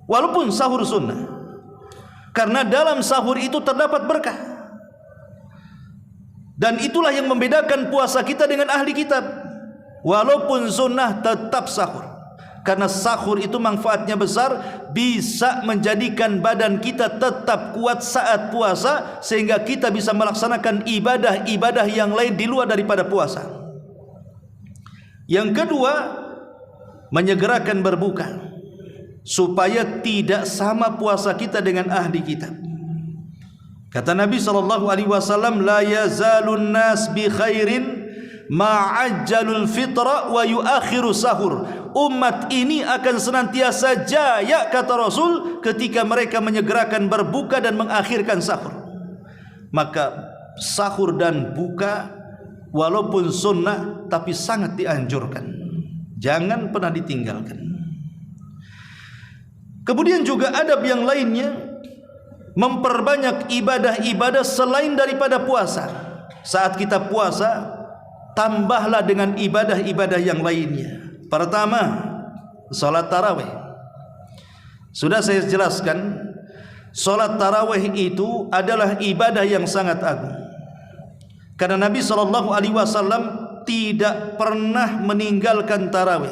walaupun sahur sunnah, karena dalam sahur itu terdapat berkah. Dan itulah yang membedakan puasa kita dengan ahli kitab. walaupun sunnah tetap sahur. Karena sahur itu manfaatnya besar, bisa menjadikan badan kita tetap kuat saat puasa, sehingga kita bisa melaksanakan ibadah-ibadah yang lain di luar daripada puasa. Yang kedua, menyegerakan berbuka, supaya tidak sama puasa kita dengan ahli kitab. Kata Nabi SAW, la yazalun nas bi khairin ma'ajjalul fitra wa yuakhiru sahur. Umat ini akan senantiasa jaya, kata Rasul, ketika mereka menyegerakan berbuka dan mengakhirkan sahur. Maka sahur dan buka walaupun sunnah tapi sangat dianjurkan, jangan pernah ditinggalkan. Kemudian juga adab yang lainnya, memperbanyak ibadah-ibadah selain daripada puasa. Saat kita puasa, tambahlah dengan ibadah-ibadah yang lainnya. Pertama, salat tarawih. Sudah saya jelaskan, salat tarawih itu adalah ibadah yang sangat agung. Karena Nabi SAW tidak pernah meninggalkan tarawih.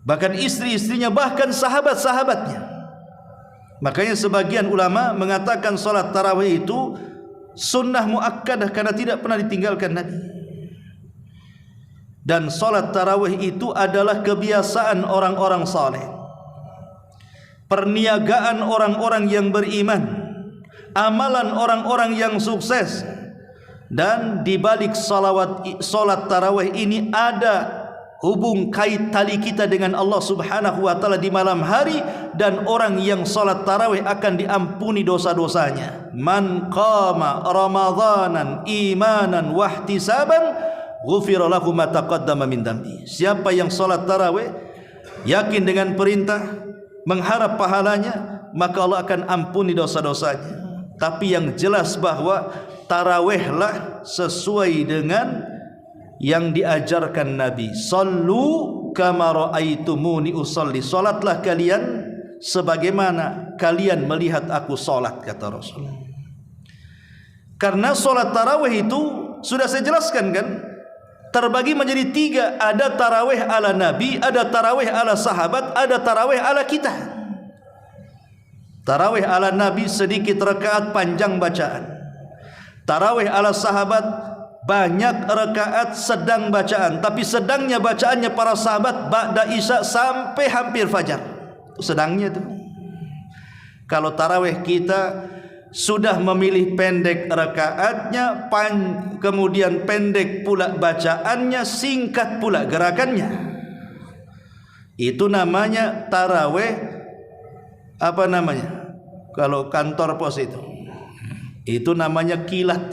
Bahkan istri-istrinya, bahkan sahabat-sahabatnya. Makanya sebagian ulama mengatakan salat tarawih itu sunnah muakkadah, karena tidak pernah ditinggalkan Nabi. Dan salat tarawih itu adalah kebiasaan orang-orang saleh, perniagaan orang-orang yang beriman, amalan orang-orang yang sukses. Dan di balik salat tarawih ini ada hubung kait tali kita dengan Allah Subhanahu wa taala di malam hari, dan orang yang salat tarawih akan diampuni dosa-dosanya. Man qama ramadhanan imanan wahtisaban ghufira lahu ma taqaddama min dambi. Siapa yang salat tarawih yakin dengan perintah, mengharap pahalanya, maka Allah akan ampuni dosa-dosanya. Tapi yang jelas bahwa tarawihlah sesuai dengan yang diajarkan Nabi. Sallu kama raaitumuni usalli. Salatlah kalian sebagaimana kalian melihat aku salat, kata Rasul. Karena salat tarawih itu sudah saya jelaskan kan, terbagi menjadi tiga. Ada tarawih ala Nabi, ada tarawih ala sahabat, ada tarawih ala kita. Tarawih ala Nabi sedikit rakaat, panjang bacaan. Tarawih ala sahabat banyak rakaat, sedang bacaan. Tapi sedangnya bacaannya para sahabat ba'da isya sampai hampir fajar. Sedangnya itu. Kalau tarawih kita sudah memilih pendek rakaatnya, kemudian pendek pula bacaannya, singkat pula gerakannya. Itu namanya tarawih, apa namanya? Kalau kantor pos itu namanya kilat.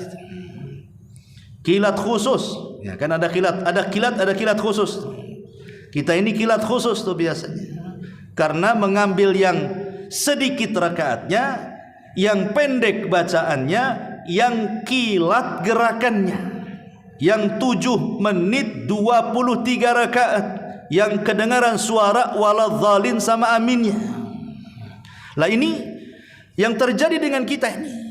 Kilat khusus. Ya, kan ada kilat, ada kilat khusus. Kita ini kilat khusus tuh biasanya. Karena mengambil yang sedikit rakaatnya, yang pendek bacaannya, yang kilat gerakannya, yang 7 menit 23 rakaat, yang kedengaran suara waladhdallin sama aminnya. Lah ini yang terjadi dengan kita ini.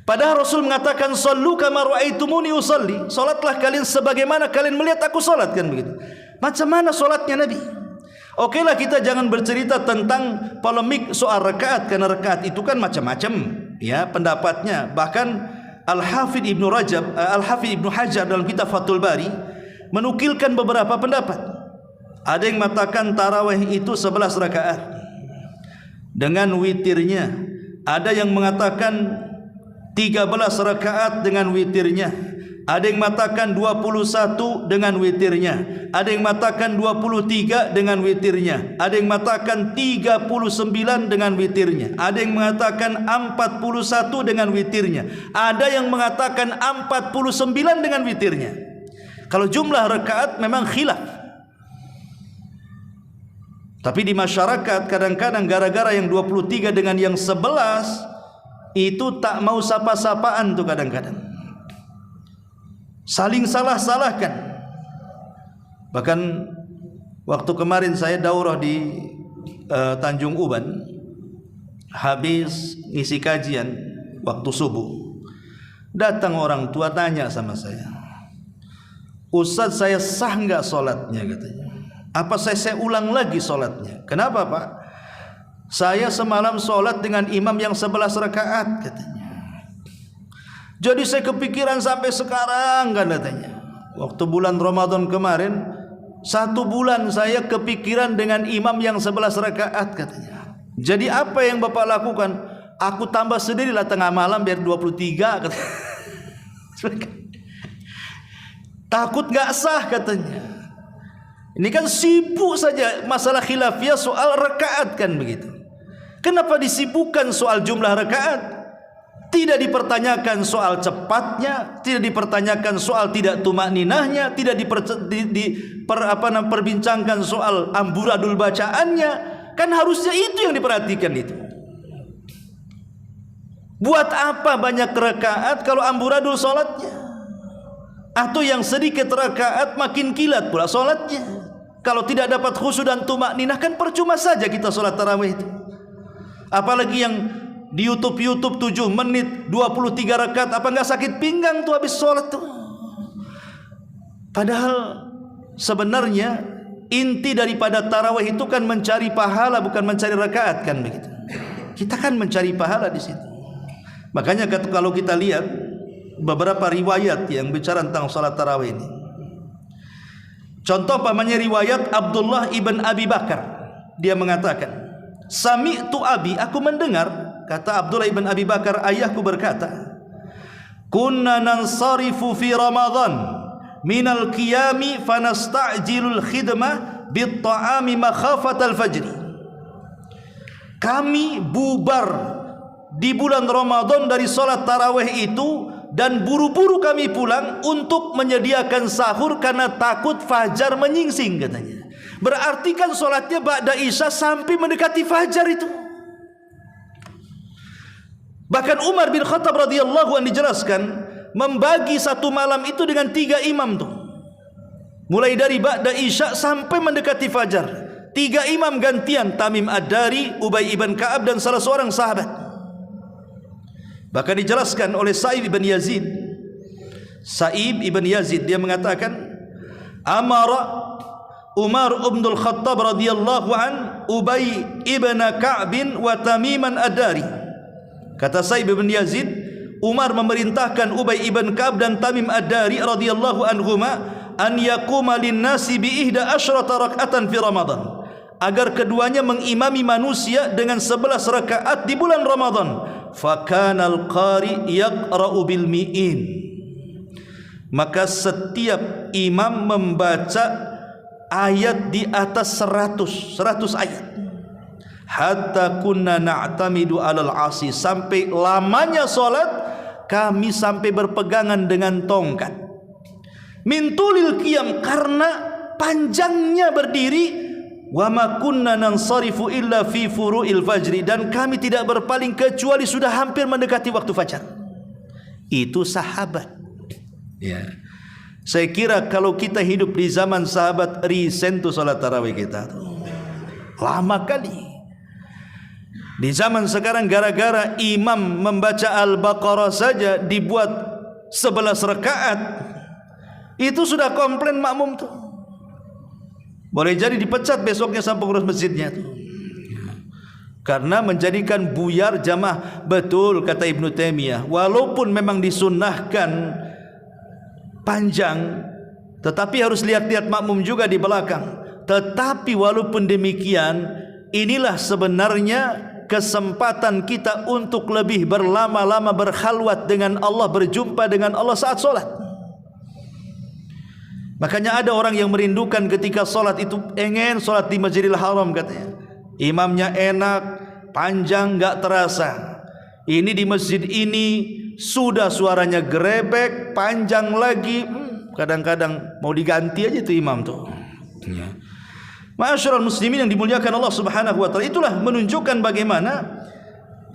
Padahal Rasul mengatakan sallu kama raaitumuni usalli. Salatlah kalian sebagaimana kalian melihat aku salat, kan begitu. Macam mana salatnya Nabi? Okelah kita jangan bercerita tentang polemik soal rakaat, karena rakaat itu kan macam-macam ya pendapatnya. Bahkan Al-Hafidz Ibnu Hajar dalam kitab Fathul Bari menukilkan beberapa pendapat. Ada yang mengatakan tarawih itu 11 rakaat dengan witirnya. Ada yang mengatakan 13 rakaat dengan witirnya. Ada yang mengatakan 21 dengan witirnya. Ada yang mengatakan 23 dengan witirnya. Ada yang mengatakan 39 dengan witirnya. Ada yang mengatakan 41 dengan witirnya. Ada yang mengatakan 49 dengan witirnya. Kalau jumlah rakaat memang khilaf. Tapi di masyarakat kadang-kadang gara-gara yang 23 dengan yang 11 itu tak mau sapa-sapaan tuh kadang-kadang. Saling salah-salahkan. Bahkan waktu kemarin saya daurah di Tanjung Uban, habis ngisi kajian waktu subuh, datang orang tua tanya sama saya, Ustaz, saya sah enggak sholatnya katanya. Apa saya ulang lagi sholatnya? Kenapa Pak? Saya semalam sholat dengan imam yang 11 rakaat katanya. Jadi saya kepikiran sampai sekarang kan katanya. Waktu bulan Ramadan kemarin 1 bulan saya kepikiran dengan imam yang 11 rakaat katanya. Jadi apa yang Bapak lakukan? Aku tambah sendirilah tengah malam biar 23 katanya. Takut gak sah katanya. Ini kan sibuk saja masalah khilafiyah soal rakaat kan begitu. Kenapa disibukkan soal jumlah rakaat? Tidak dipertanyakan soal cepatnya, tidak dipertanyakan soal tidak tumakninahnya, tidak diperbincangkan soal amburadul bacaannya. Kan harusnya itu yang diperhatikan itu. Buat apa banyak rakaat kalau amburadul sholatnya? Atau yang sedikit rakaat makin kilat pula sholatnya. Kalau tidak dapat khusyuk dan tumakninah kan percuma saja kita sholat tarawih itu. Apalagi yang di YouTube 7 menit 23 rakaat, apa enggak sakit pinggang tuh habis sholat tuh. Padahal sebenarnya inti daripada tarawih itu kan mencari pahala, bukan mencari rakaat kan begitu. Kita kan mencari pahala di situ. Makanya kalau kita lihat beberapa riwayat yang bicara tentang salat tarawih ini. Contoh pamannya riwayat Abdullah ibn Abi Bakar. Dia mengatakan, "Sami'tu abi," aku mendengar, kata Abdullah ibn Abi Bakar, ayahku berkata, "Kunna nansarifu fi Ramadan minal qiyami fanasta'jilul khidmah bit ta'ami makhafatal fajri." Kami bubar di bulan Ramadan dari salat tarawih itu dan buru-buru kami pulang untuk menyediakan sahur karena takut fajar menyingsing katanya. Berarti kan salatnya ba'da isya sampai mendekati fajar itu. Bahkan Umar bin Khattab radhiyallahu anhu dijelaskan membagi satu malam itu dengan 3 imam tuh. Mulai dari ba'da isya sampai mendekati fajar. 3 imam gantian, Tamim Ad-Dari, Ubay ibn Ka'ab dan salah seorang sahabat. Bahkan dijelaskan oleh Sa'ib ibn Yazid. Sa'ib ibn Yazid dia mengatakan, amara Umar ibn al-Khattab radhiyallahu an Ubay ibn Ka'b wa Tamiman Ad-Dari. Kata Sa'ib ibn Yazid, Umar memerintahkan Ubay ibn Ka'b dan Tamim Ad-Dari radhiyallahu anhuma an yaquma lin-nasi bi 11 rak'atan fi Ramadan, agar keduanya mengimami manusia dengan 11 rakaat di bulan Ramadan. Fakanal qari yaqra'u bil mi'in, maka setiap imam membaca ayat di atas 100 ayat. Hatta kunna na'tamidu 'alal 'asi, sampai lamanya salat kami sampai berpegangan dengan tongkat. Min tulil qiyam, karena panjangnya berdiri. Wa ma kunna nansarifu illa fi furu'il fajri, dan kami tidak berpaling kecuali sudah hampir mendekati waktu fajar. Itu sahabat. Ya. Saya kira kalau kita hidup di zaman sahabat, risen tuh salat tarawih kita. Lama kali. Di zaman sekarang gara-gara imam membaca Al-Baqarah saja dibuat 11 rakaat. Itu sudah komplain makmum tuh. Boleh jadi dipecat besoknya sama pengurus masjidnya tuh. Karena menjadikan buyar jamaah. Betul kata Ibnu Taimiyah, walaupun memang disunnahkan panjang, tetapi harus lihat-lihat makmum juga di belakang. Tetapi walaupun demikian, inilah sebenarnya kesempatan kita untuk lebih berlama-lama berkhalwat dengan Allah, berjumpa dengan Allah saat sholat. Makanya ada orang yang merindukan ketika sholat itu pengen sholat di Masjidil Haram katanya. Imamnya enak, panjang gak terasa. Ini di masjid ini sudah suaranya gerebek, panjang lagi. Kadang-kadang mau diganti aja itu imam tuh. Ya. Ma'asyiral muslimin yang dimuliakan Allah Subhanahu wa taala, itulah menunjukkan bagaimana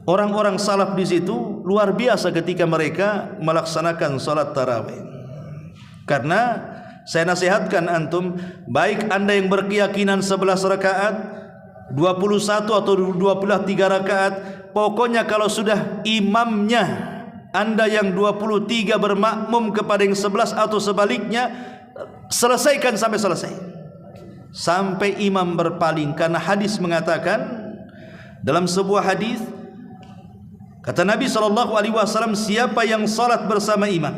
orang-orang salaf di situ luar biasa ketika mereka melaksanakan salat tarawih. Karena saya nasihatkan antum, baik anda yang berkeyakinan 11 rakaat, 21 atau 23 rakaat, pokoknya kalau sudah imamnya anda yang 23 bermakmum kepada yang 11 atau sebaliknya, selesaikan sampai selesai, sampai imam berpaling. Karena hadis mengatakan, dalam sebuah hadis kata Nabi SAW, siapa yang salat bersama imam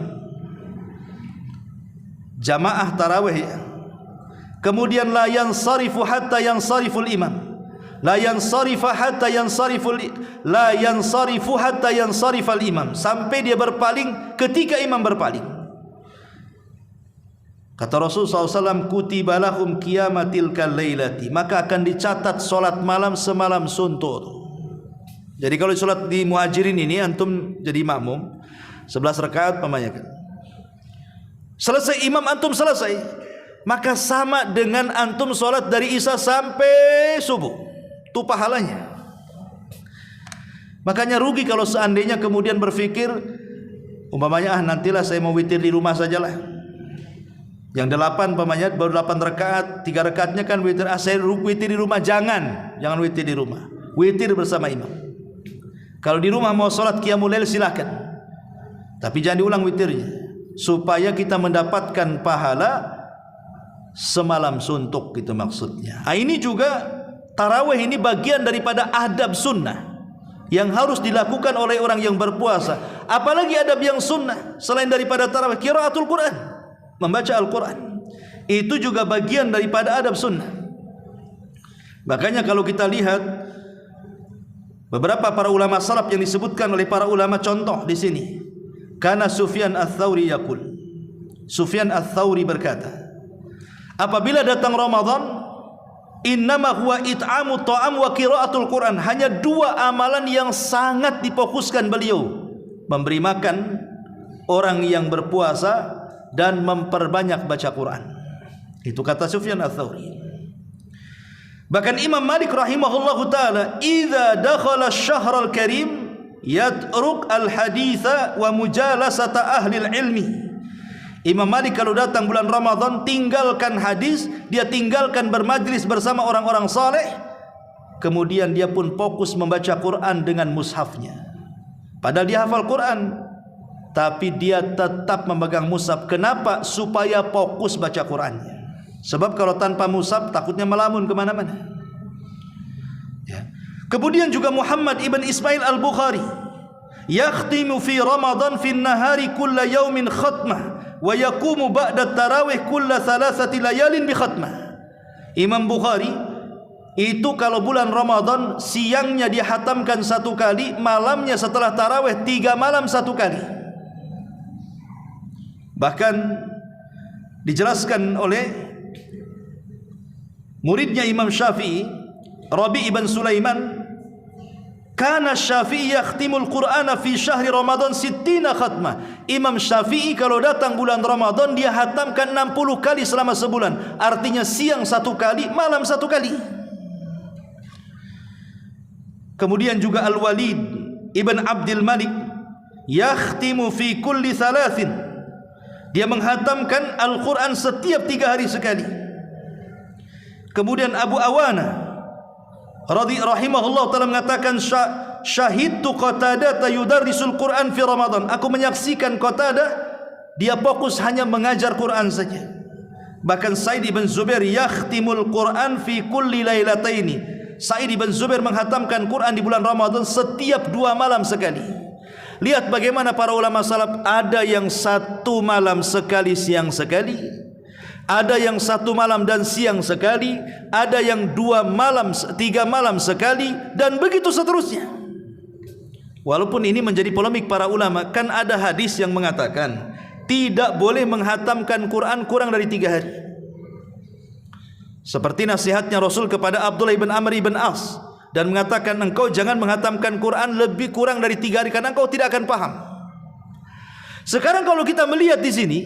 jamaah tarawih, kemudian la yansarifu hatta yansariful imam, la yansarifu hatta yansarifal imam, sampai dia berpaling ketika imam berpaling. Kata Rasulullah SAW, kutiba lahum qiyamatil kalailati, maka akan dicatat solat malam semalam suntuk. Jadi kalau solat di Muhajirin ini, antum jadi makmum 11 rakaat pamannya, selesai imam antum selesai, maka sama dengan antum solat dari Isya sampai subuh, itu pahalanya. Makanya rugi kalau seandainya kemudian berpikir, umpamanya nantilah saya mau witir di rumah sajalah. Yang 8 pamannya baru 8 rakaat, 3 rakaatnya kan witir. Saya witir di rumah, jangan witir di rumah, witir bersama imam. Kalau di rumah mau sholat qiyamul lail silakan, tapi jangan diulang witirnya, supaya kita mendapatkan pahala semalam suntuk, gitu maksudnya. Ini juga tarawih ini bagian daripada adab sunnah yang harus dilakukan oleh orang yang berpuasa. Apalagi adab yang sunnah selain daripada tarawih, qiraatul Quran, membaca Al-Quran, itu juga bagian daripada adab sunnah. Makanya kalau kita lihat beberapa para ulama salaf yang disebutkan oleh para ulama, contoh di sini, karena Sufyan Ats-Tsauri yaqul, Sufyan Ats-Tsauri berkata, apabila datang Ramadan, innama huwa it'amu ta'am wa qiraatul Quran, hanya 2 amalan yang sangat difokuskan beliau, memberi makan orang yang berpuasa dan memperbanyak baca Quran. Itu kata Sufyan Ats-Tsauri. Bahkan Imam Malik rahimahullahu taala, idza dakhala asy-syahrul karim yatruk al-haditha wa mujalasata ahli ilmi. Imam Malik kalau datang bulan Ramadan, tinggalkan hadis, dia tinggalkan bermajlis bersama orang-orang saleh, kemudian dia pun fokus membaca Quran dengan mushafnya. Padahal dia hafal Quran, tapi dia tetap memegang mushaf. Kenapa? Supaya fokus baca Qurannya. Sebab kalau tanpa mushaf takutnya melamun kemana-mana. Ya. Kemudian juga Muhammad ibn Ismail al-Bukhari, yakhtimu fi Ramadan fi nahari kulla yaumin khatmah wa yaqumu ba'da tarawih kulla 3 layalin bi khatmah. Imam Bukhari itu kalau bulan Ramadan siangnya dia hatamkan 1 kali, malamnya setelah tarawih 3 malam 1 kali. Bahkan dijelaskan oleh muridnya Imam Syafi'i, Rabi' ibn Sulaiman, kana Syafi'i yakhtimul Qur'ana fi syahri Ramadan 60 khatmah. Imam Syafi'i kalau datang bulan Ramadan dia hatamkan 60 kali selama sebulan. Artinya siang 1 kali, malam 1 kali. Kemudian juga Al-Walid ibn Abdul Malik yakhtimu fi kulli 3. Dia menghatamkan Al-Quran setiap 3 hari sekali. Kemudian Abu Awana rahimahullah ta'ala mengatakan, syahidtu Qatadah yudarrisul Quran fi Ramadan. Aku menyaksikan Qatadah, dia fokus hanya mengajar Quran saja. Bahkan Sa'id ibn Zubair yakhtimul Quran fi kulli lailataini. Sa'id ibn Zubair menghatamkan Quran di bulan Ramadan setiap 2 malam sekali. Lihat bagaimana para ulama salaf, ada yang 1 malam sekali, siang sekali, ada yang 1 malam dan siang sekali, ada yang 2 malam, 3 malam sekali, dan begitu seterusnya. Walaupun ini menjadi polemik para ulama, kan ada hadis yang mengatakan tidak boleh menghatamkan Quran kurang dari 3 hari. Seperti nasihatnya Rasul kepada Abdullah ibn Amr ibn As, dan mengatakan engkau jangan menghatamkan Quran lebih kurang dari 3 hari karena engkau tidak akan paham. Sekarang kalau kita melihat di sini,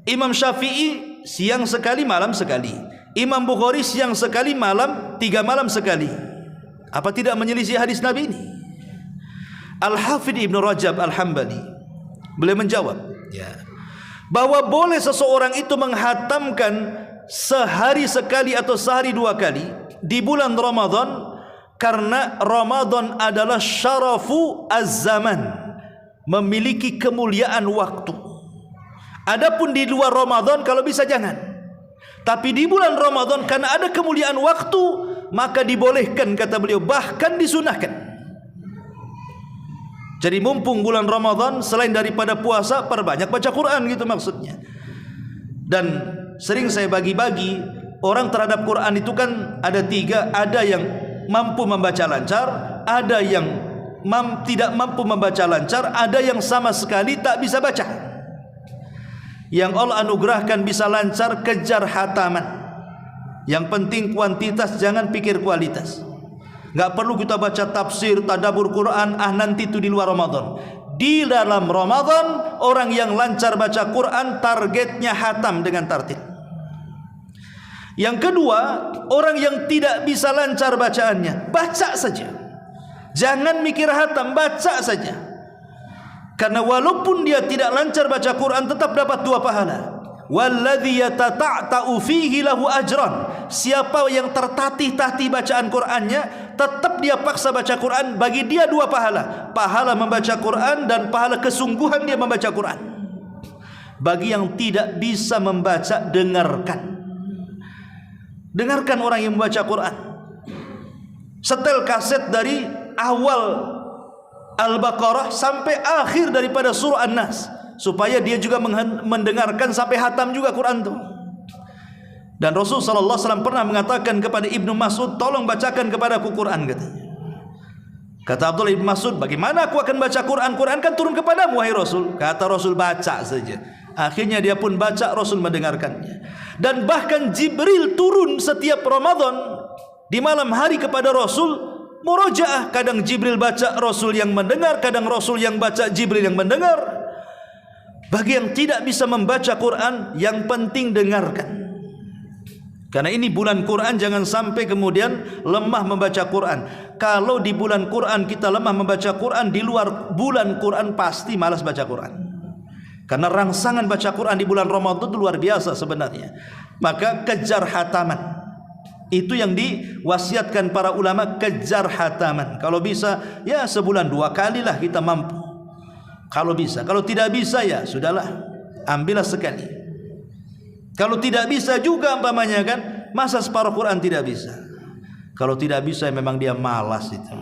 Imam Syafi'i siang sekali, malam sekali. Imam Bukhari siang sekali, malam 3 malam sekali. Apa tidak menyelisih hadis Nabi ini? Al-Hafidh Ibn Rajab Al-Hambali beliau menjawab, bahwa boleh seseorang itu menghatamkan sehari sekali atau sehari 2 kali di bulan Ramadan, karena Ramadan adalah syarafu az-zaman, memiliki kemuliaan waktu. Adapun di luar Ramadan kalau bisa jangan. Tapi di bulan Ramadan karena ada kemuliaan waktu, maka dibolehkan, kata beliau, bahkan disunahkan. Jadi mumpung bulan Ramadan, selain daripada puasa, perbanyak baca Quran, gitu maksudnya. Dan sering saya bagi-bagi, orang terhadap Quran itu kan ada tiga. Ada yang mampu membaca lancar, ada yang tidak mampu membaca lancar, ada yang sama sekali tak bisa baca. Yang Allah anugerahkan bisa lancar, kejar hataman. Yang penting kuantitas, jangan pikir kualitas. Gak perlu kita baca tafsir, tadabbur Quran, nanti itu di luar Ramadan. Di dalam Ramadan, orang yang lancar baca Quran targetnya hatam dengan tartil. Yang kedua, orang yang tidak bisa lancar bacaannya, baca saja. Jangan mikir hatam, baca saja. Karena walaupun dia tidak lancar baca Quran, tetap dapat 2 pahala. Walladzi yatata'u fihi lahu ajran. Siapa yang tertatih-tatih bacaan Qur'annya, tetap dia paksa baca Quran, bagi dia 2 pahala. Pahala membaca Quran dan pahala kesungguhan dia membaca Quran. Bagi yang tidak bisa membaca, dengarkan. Dengarkan orang yang membaca Quran. Setel kaset dari awal Al-Baqarah sampai akhir daripada surah An-Nas, supaya dia juga mendengarkan sampai hatam juga Quran itu. Dan Rasul sallallahu alaihi wasallam pernah mengatakan kepada Ibnu Mas'ud, tolong bacakan kepadaku Quran, katanya. Kata Abdullah Ibnu Mas'ud, bagaimana aku akan baca Quran? Quran kan turun kepadamu, wahai Rasul. Kata Rasul, baca saja. Akhirnya dia pun baca, Rasul mendengarkannya. Dan bahkan Jibril turun setiap Ramadan di malam hari kepada Rasul, murojaah. Kadang Jibril baca, Rasul yang mendengar. Kadang Rasul yang baca, Jibril yang mendengar. Bagi yang tidak bisa membaca Quran, yang penting dengarkan. Karena ini bulan Quran, jangan sampai kemudian lemah membaca Quran. Kalau di bulan Quran kita lemah membaca Quran, di luar bulan Quran pasti malas baca Quran. Karena rangsangan baca Quran di bulan Ramadan itu luar biasa sebenarnya. Maka kejar hataman. Itu yang diwasiatkan para ulama, kejar hataman. Kalau bisa, ya sebulan 2 kali lah kita mampu. Kalau bisa. Kalau tidak bisa, ya sudahlah, ambillah sekali. Kalau tidak bisa juga umpamanya kan, masa separuh Quran tidak bisa. Kalau tidak bisa, memang dia malas itu.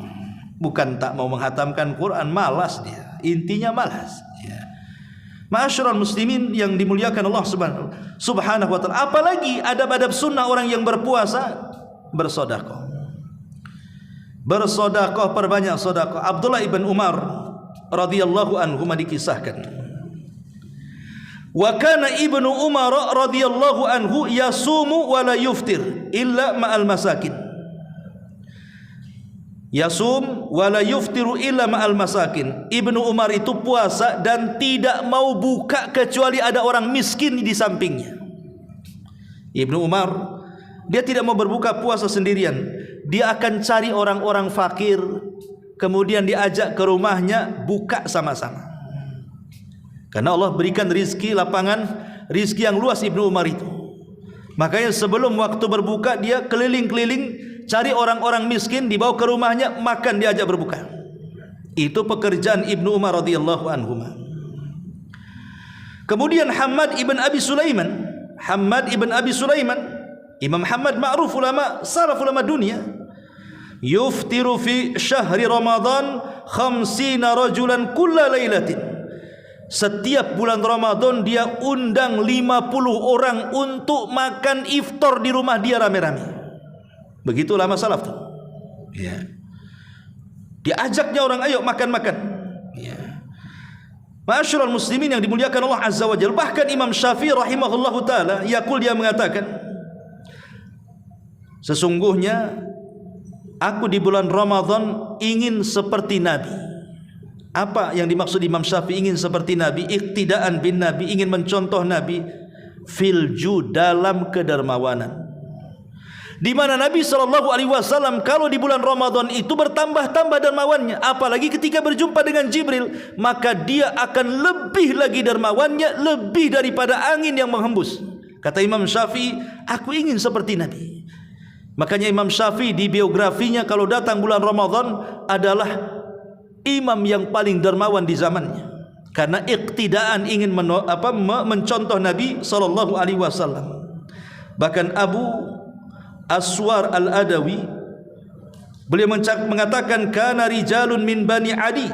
Bukan tak mau menghatamkan Quran, malas dia. Intinya malas. Ya. Ma'asyiral muslimin yang dimuliakan Allah subhanahu wa ta'ala. Apalagi adab-adab sunnah orang yang berpuasa, bersedekah. Bersedekah, perbanyak sedekah. Abdullah ibn Umar radhiyallahu anhu dikisahkan. Wa kana ibnu Umar radhiyallahu anhu yasumu wa la yuftir illa ma'al masakin. Yasum wa la yuftiru illa ma'al masakin. Ibnu Umar itu puasa dan tidak mau buka kecuali ada orang miskin di sampingnya. Ibnu Umar, dia tidak mau berbuka puasa sendirian. Dia akan cari orang-orang fakir, kemudian diajak ke rumahnya, buka sama-sama. Karena Allah berikan rizki lapangan, rizki yang luas Ibnu Umar itu. Makanya sebelum waktu berbuka, dia keliling-keliling cari orang-orang miskin, dibawa ke rumahnya, makan, diajak berbuka. Itu pekerjaan Ibnu Umar radhiyallahu anhu. Kemudian Hammad ibn Abi Sulaiman, Imam Hammad ma'ruf ulama, salaf ulama dunia. Yuftiru fi syahri Ramadan 50 rajulan kulla lailatin. Setiap bulan Ramadan dia undang 50 orang untuk makan iftar di rumah dia rame-rame. Begitu lama salaf tuh. Ya. Diajaknya orang, ayo makan-makan. Ya. Ma'asyiral muslimin yang dimuliakan Allah Azza wa Jalla. Bahkan Imam Syafi'i rahimahullahu taala, yaqul, dia mengatakan, sesungguhnya aku di bulan Ramadan ingin seperti Nabi. Apa yang dimaksud Imam Syafi'i ingin seperti Nabi? Iqtidaan bin Nabi, ingin mencontoh Nabi. Filju, dalam kedermawanan. Di mana Nabi SAW kalau di bulan Ramadan itu bertambah-tambah dermawannya. Apalagi ketika berjumpa dengan Jibril, maka dia akan lebih lagi dermawannya, lebih daripada angin yang menghembus. Kata Imam Syafi'i, aku ingin seperti Nabi. Makanya Imam Syafi'i di biografinya kalau datang bulan Ramadan adalah imam yang paling dermawan di zamannya. karena iqtidaan ingin mencontoh Nabi sallallahu alaihi wasallam. Bahkan Abu Aswar Al-Adawi beliau mengatakan kana rijalun min Bani Adi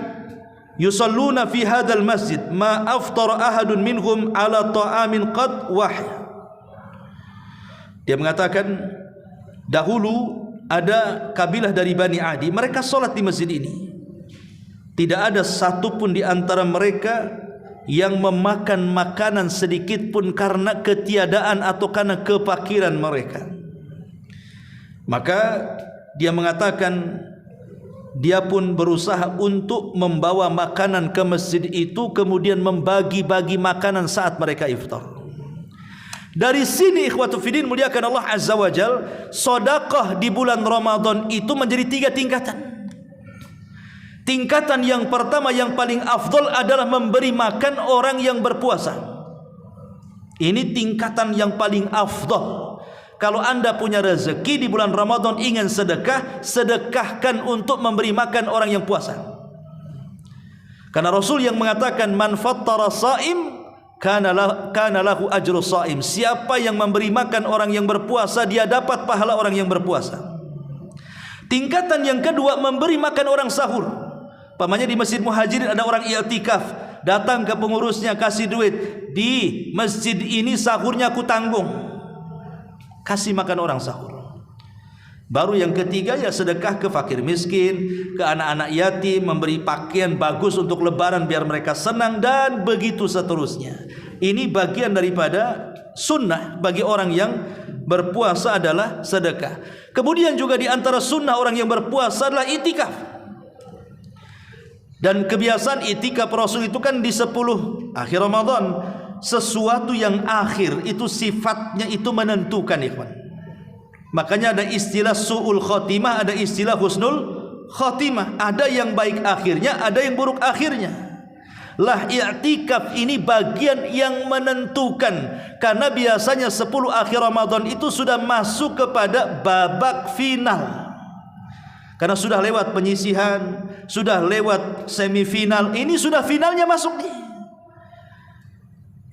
yusalluna fi hadzal masjid ma aftara ahadun minhum ala ta'amin qad wahya. Dia mengatakan dahulu ada kabilah dari Bani Adi, mereka salat di masjid ini. Tidak ada satupun di antara mereka yang memakan makanan sedikit pun karena ketiadaan atau karena kefakiran mereka. Maka dia mengatakan dia pun berusaha untuk membawa makanan ke masjid itu, kemudian membagi-bagi makanan saat mereka iftar. Dari sini ikhwatu fiddin muliakan Allah Azza wa Jal, sedekah di bulan Ramadan itu menjadi 3 tingkatan. Tingkatan yang pertama yang paling afdal adalah memberi makan orang yang berpuasa. Ini tingkatan yang paling afdal. Kalau anda punya rezeki di bulan Ramadan ingin sedekah, sedekahkan untuk memberi makan orang yang puasa. Karena Rasul yang mengatakan man fattara shaim kana lahu ajru shaim. Siapa yang memberi makan orang yang berpuasa, dia dapat pahala orang yang berpuasa. Tingkatan yang kedua memberi makan orang sahur. Pamannya di Masjid Muhajirin ada orang i'tikaf, datang ke pengurusnya kasih duit, di masjid ini sahurnya aku tanggung, kasih makan orang sahur. Baru yang ketiga ya sedekah ke fakir miskin, ke anak-anak yatim, memberi pakaian bagus untuk lebaran biar mereka senang, dan begitu seterusnya. Ini bagian daripada sunnah bagi orang yang berpuasa adalah sedekah. Kemudian juga di antara sunnah orang yang berpuasa adalah i'tikaf. Dan kebiasaan i'tikaf Rasul itu kan di 10 akhir Ramadan. Sesuatu yang akhir itu sifatnya itu menentukan, ikhwan. Makanya ada istilah su'ul khotimah, ada istilah husnul khotimah. Ada yang baik akhirnya, ada yang buruk akhirnya. Lah i'tikaf ini bagian yang menentukan, karena biasanya 10 akhir Ramadan itu sudah masuk kepada babak final. Karena sudah lewat penyisihan, sudah lewat semifinal, ini sudah finalnya masuk nih.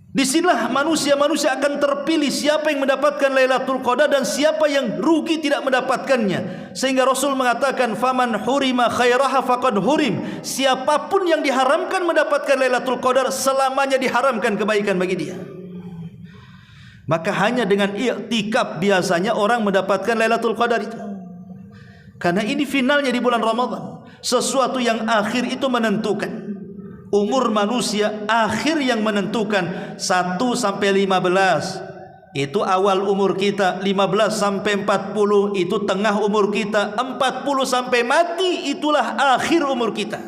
Disinilah manusia-manusia akan terpilih siapa yang mendapatkan Lailatul Qadar dan siapa yang rugi tidak mendapatkannya. Sehingga Rasul mengatakan faman hurima khairaha faqad hurim. Siapapun yang diharamkan mendapatkan Lailatul Qadar, selamanya diharamkan kebaikan bagi dia. Maka hanya dengan i'tikaf biasanya orang mendapatkan Lailatul Qadar itu. Karena ini finalnya di bulan Ramadan. Sesuatu yang akhir itu menentukan. Umur manusia akhir yang menentukan. 1 sampai 15 itu awal umur kita, 15 sampai 40 itu tengah umur kita, 40 sampai mati itulah akhir umur kita.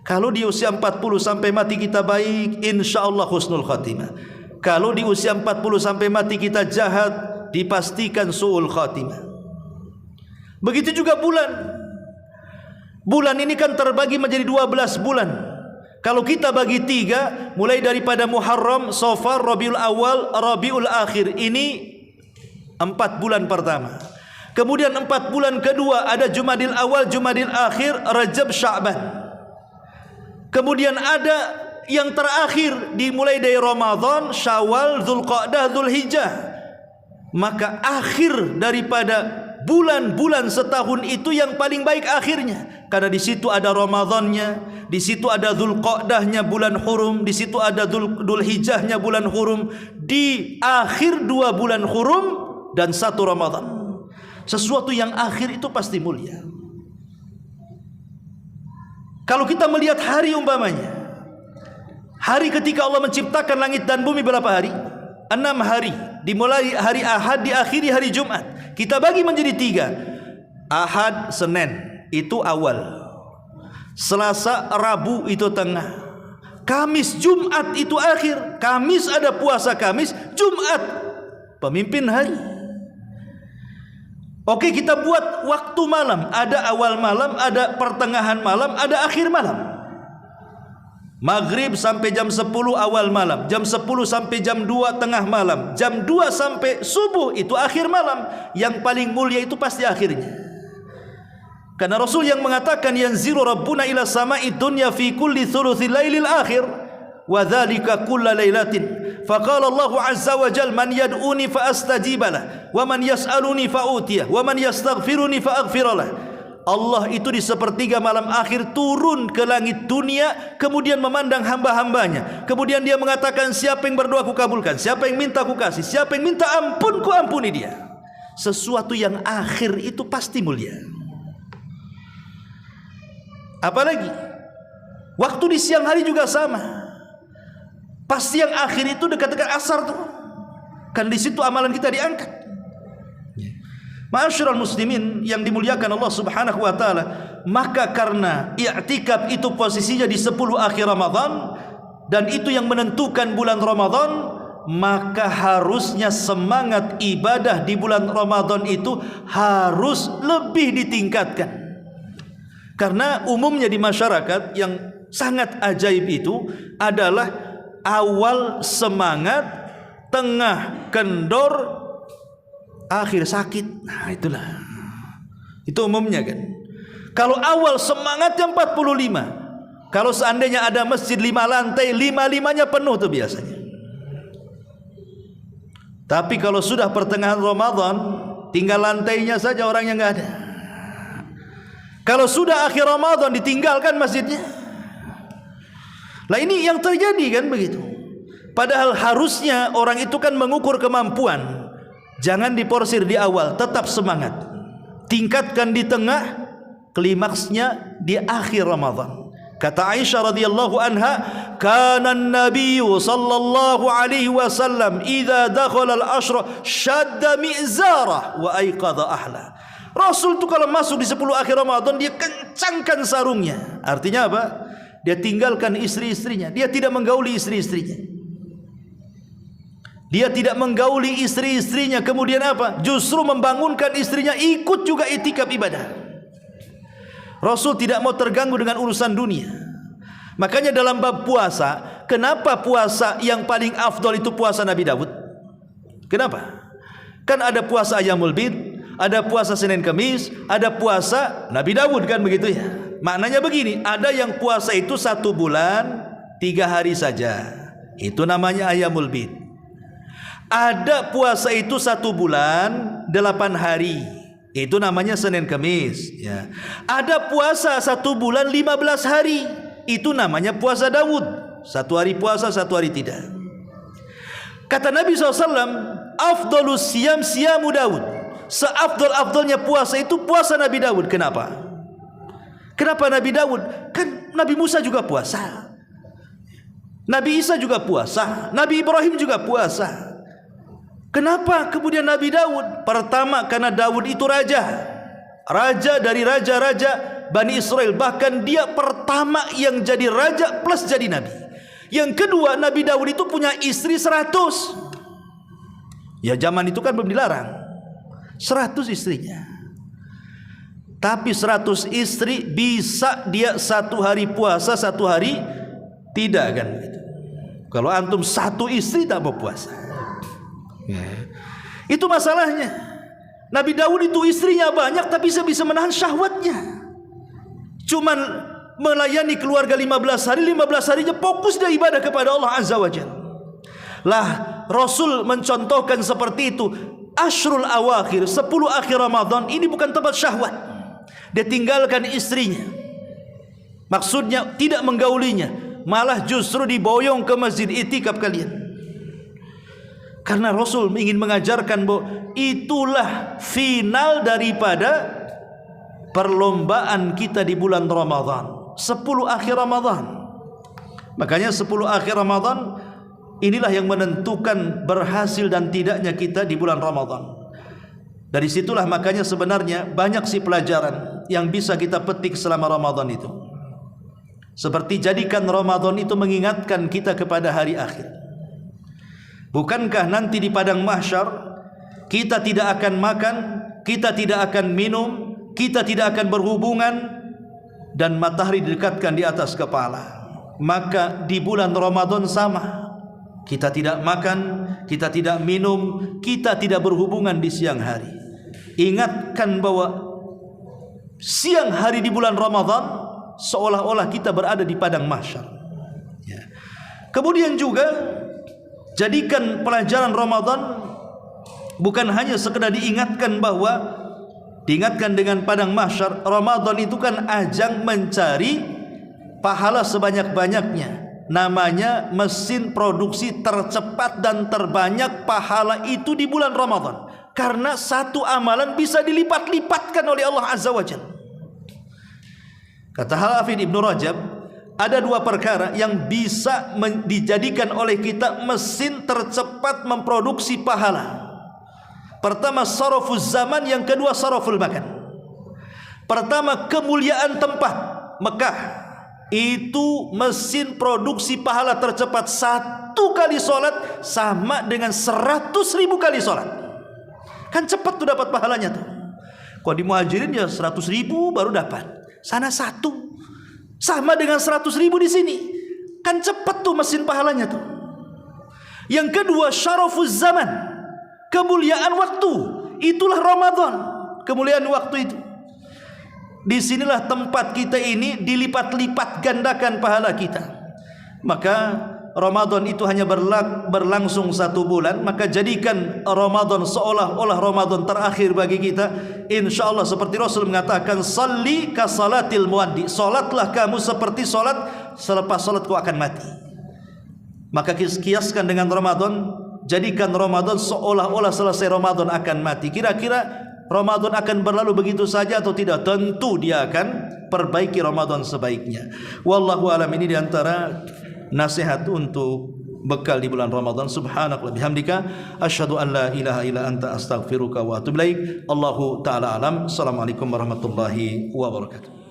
Kalau di usia 40 sampai mati kita baik, insyaallah husnul khatimah. Kalau di usia 40 sampai mati kita jahat, dipastikan su'ul khatimah. Begitu juga bulan. Bulan ini kan terbagi menjadi 12 bulan. Kalau kita bagi 3, mulai daripada Muharram, Safar, Rabiul Awal, Rabiul Akhir, ini 4 bulan pertama. Kemudian 4 bulan kedua ada Jumadil Awal, Jumadil Akhir, Rajab, Sya'ban. Kemudian ada yang terakhir dimulai dari Ramadan, Syawal, Dzulqa'dah, Dzulhijjah. Maka akhir daripada bulan-bulan setahun itu yang paling baik akhirnya, karena di situ ada Ramadannya, di situ ada Dzulqa'dahnya bulan hurum, di situ ada Dzulhijjahnya bulan hurum, di akhir 2 bulan hurum dan 1 Ramadan. Sesuatu yang akhir itu pasti mulia. Kalau kita melihat hari umpamanya, hari ketika Allah menciptakan langit dan bumi berapa hari? 6 hari. Dimulai hari Ahad, diakhiri hari Jumat. Kita bagi menjadi 3. Ahad, Senin itu awal, Selasa, Rabu itu tengah, Kamis, Jumat itu akhir. Kamis ada puasa Kamis, Jumat pemimpin hari. Oke, kita buat waktu malam, ada awal malam, ada pertengahan malam, ada akhir malam. Maghrib sampai jam 10 awal malam, jam 10 sampai jam 2 tengah malam, jam 2 sampai subuh itu akhir malam. Yang paling mulia itu pasti akhirnya. Karena Rasul yang mengatakan yanzilu rabbuna ila sama'i dunya fi kulli thuluthil lailil akhir wa dzalika kulla lailatin. Faqala Allah azza wa jalla man yad'uni fa astajiba lah wa man yas'aluni fa utiyah wa man yastaghfiruni fa aghfir lah. Allah itu di sepertiga malam akhir turun ke langit dunia, kemudian memandang hamba-hambanya. Kemudian dia mengatakan, siapa yang berdoa ku kabulkan, siapa yang minta ku kasih, siapa yang minta ampun ku ampuni dia. Sesuatu yang akhir itu pasti mulia. Apalagi waktu di siang hari juga sama. Pasti yang akhir itu dekat-dekat asar tuh. Kan di situ amalan kita diangkat. Ma'asyiral muslimin yang dimuliakan Allah Subhanahu wa taala, maka karena i'tikaf itu posisinya di 10 akhir Ramadan dan itu yang menentukan bulan Ramadan, maka harusnya semangat ibadah di bulan Ramadan itu harus lebih ditingkatkan. Karena umumnya di masyarakat yang sangat ajaib itu adalah awal semangat, tengah kendor, akhir sakit. Nah itulah, itu umumnya kan. Kalau awal semangatnya 45, kalau seandainya ada masjid 5 lantai, 5-5-nya penuh tuh biasanya. Tapi kalau sudah pertengahan Ramadan, tinggal lantainya saja orangnya nggak ada. Kalau sudah akhir Ramadan ditinggalkan masjidnya. Lah ini yang terjadi kan begitu. Padahal harusnya orang itu kan mengukur kemampuan. Jangan diporsir di awal, tetap semangat. Tingkatkan di tengah, klimaksnya di akhir Ramadan. Kata Aisyah radhiyallahu anha, kana an-nabiy sallallahu alaihi wasallam idza dakhala al-ashra shadda mi'zarah wa ayqadha ahla. Rasul itu kalau masuk di 10 akhir Ramadan dia kencangkan sarungnya. Artinya apa? Dia tinggalkan istri-istrinya. Dia tidak menggauli istri-istrinya. Dia tidak menggauli istri-istrinya. Kemudian apa? Justru membangunkan istrinya ikut juga i'tikaf ibadah. Rasul tidak mau terganggu dengan urusan dunia. Makanya dalam bab puasa, kenapa puasa yang paling afdol itu puasa Nabi Daud? Kenapa? Kan ada puasa Ayyamul Bid, ada puasa Senin Kamis, ada puasa Nabi Daud kan begitu ya. Maknanya begini, ada yang puasa itu 1 bulan 3 hari saja, itu namanya Ayyamul Bid. Ada puasa itu 1 bulan 8 hari, itu namanya Senin Kamis ya. Ada puasa 1 bulan 15 hari, itu namanya puasa Daud. 1 hari puasa, 1 hari tidak. Kata Nabi SAW, afdalus siyam siyamu Daud. Seafdol-afdolnya puasa itu puasa Nabi Daud. Kenapa? Kenapa Nabi Daud? Kan Nabi Musa juga puasa, Nabi Isa juga puasa, Nabi Ibrahim juga puasa. Kenapa kemudian Nabi Daud? Pertama karena Daud itu raja dari raja-raja Bani Israel. Bahkan dia pertama yang jadi raja plus jadi nabi. Yang kedua, Nabi Daud itu punya istri 100. Ya zaman itu kan belum dilarang 100 istrinya. Tapi 100 istri bisa dia 1 hari puasa, 1 hari tidak kan gitu. Kalau antum 1 istri tak mau puasa ya. Itu masalahnya. Nabi Daud itu istrinya banyak tapi bisa menahan syahwatnya. Cuman melayani keluarga 15 hari, 15 harinya fokus dia ibadah kepada Allah Azza wa Jalla. Lah Rasul mencontohkan seperti itu. Ashrul awakhir, 10 akhir Ramadan ini bukan tempat syahwat. Dia tinggalkan istrinya, maksudnya tidak menggaulinya, malah justru diboyong ke masjid i'tikaf kalian. Karena Rasul ingin mengajarkan bahwa itulah final daripada perlombaan kita di bulan Ramadan, 10 akhir Ramadan. Makanya 10 akhir Ramadan inilah yang menentukan berhasil dan tidaknya kita di bulan Ramadan. Dari situlah makanya sebenarnya banyak sih pelajaran yang bisa kita petik selama Ramadan itu. Seperti jadikan Ramadan itu mengingatkan kita kepada hari akhir. Bukankah nanti di padang mahsyar kita tidak akan makan, kita tidak akan minum, kita tidak akan berhubungan, dan matahari didekatkan di atas kepala. Maka di bulan Ramadan sama. Kita tidak makan, kita tidak minum, kita tidak berhubungan di siang hari. Ingatkan bahwa siang hari di bulan Ramadan seolah-olah kita berada di padang mahsyar. Ya. Kemudian juga jadikan pelajaran Ramadan bukan hanya sekedar diingatkan dengan padang mahsyar. Ramadan itu kan ajang mencari pahala sebanyak-banyaknya. Namanya mesin produksi tercepat dan terbanyak pahala itu di bulan Ramadan. Karena satu amalan bisa dilipat-lipatkan oleh Allah Azza wa Jalla. Kata Hafidz Ibnu Rajab, ada dua perkara yang bisa dijadikan oleh kita mesin tercepat memproduksi pahala. Pertama sarafuz zaman, yang kedua saraful makan. Pertama kemuliaan tempat. Mekah itu mesin produksi pahala tercepat. 1 kali sholat sama dengan 100.000 kali sholat. Kan cepat tuh dapat pahalanya tuh. Kalau di Muhajirin ya 100.000 baru dapat. Sana 1 sama dengan 100.000 di sini. Kan cepat tuh mesin pahalanya tuh. Yang kedua syarafuz zaman, kemuliaan waktu. Itulah Ramadan, kemuliaan waktu itu. Disinilah tempat kita ini dilipat-lipat gandakan pahala kita. Maka Ramadan itu hanya berlangsung 1 bulan. Maka jadikan Ramadan seolah-olah Ramadan terakhir bagi kita. InsyaAllah seperti Rasul mengatakan, salli ka salatil muaddi, salatlah kamu seperti salat, selepas salat kau akan mati. Maka kiaskan dengan Ramadan, jadikan Ramadan seolah-olah selesai Ramadan akan mati. Kira-kira Ramadan akan berlalu begitu saja atau tidak? Tentu dia akan perbaiki Ramadan sebaiknya. Wallahu alam. Ini diantara nasihat untuk bekal di bulan Ramadan. Subhanallah bihamdika asyhadu an la ilaha illa anta astaghfiruka wa atubu ilaik. Allahu taala alam. Assalamualaikum warahmatullahi wabarakatuh.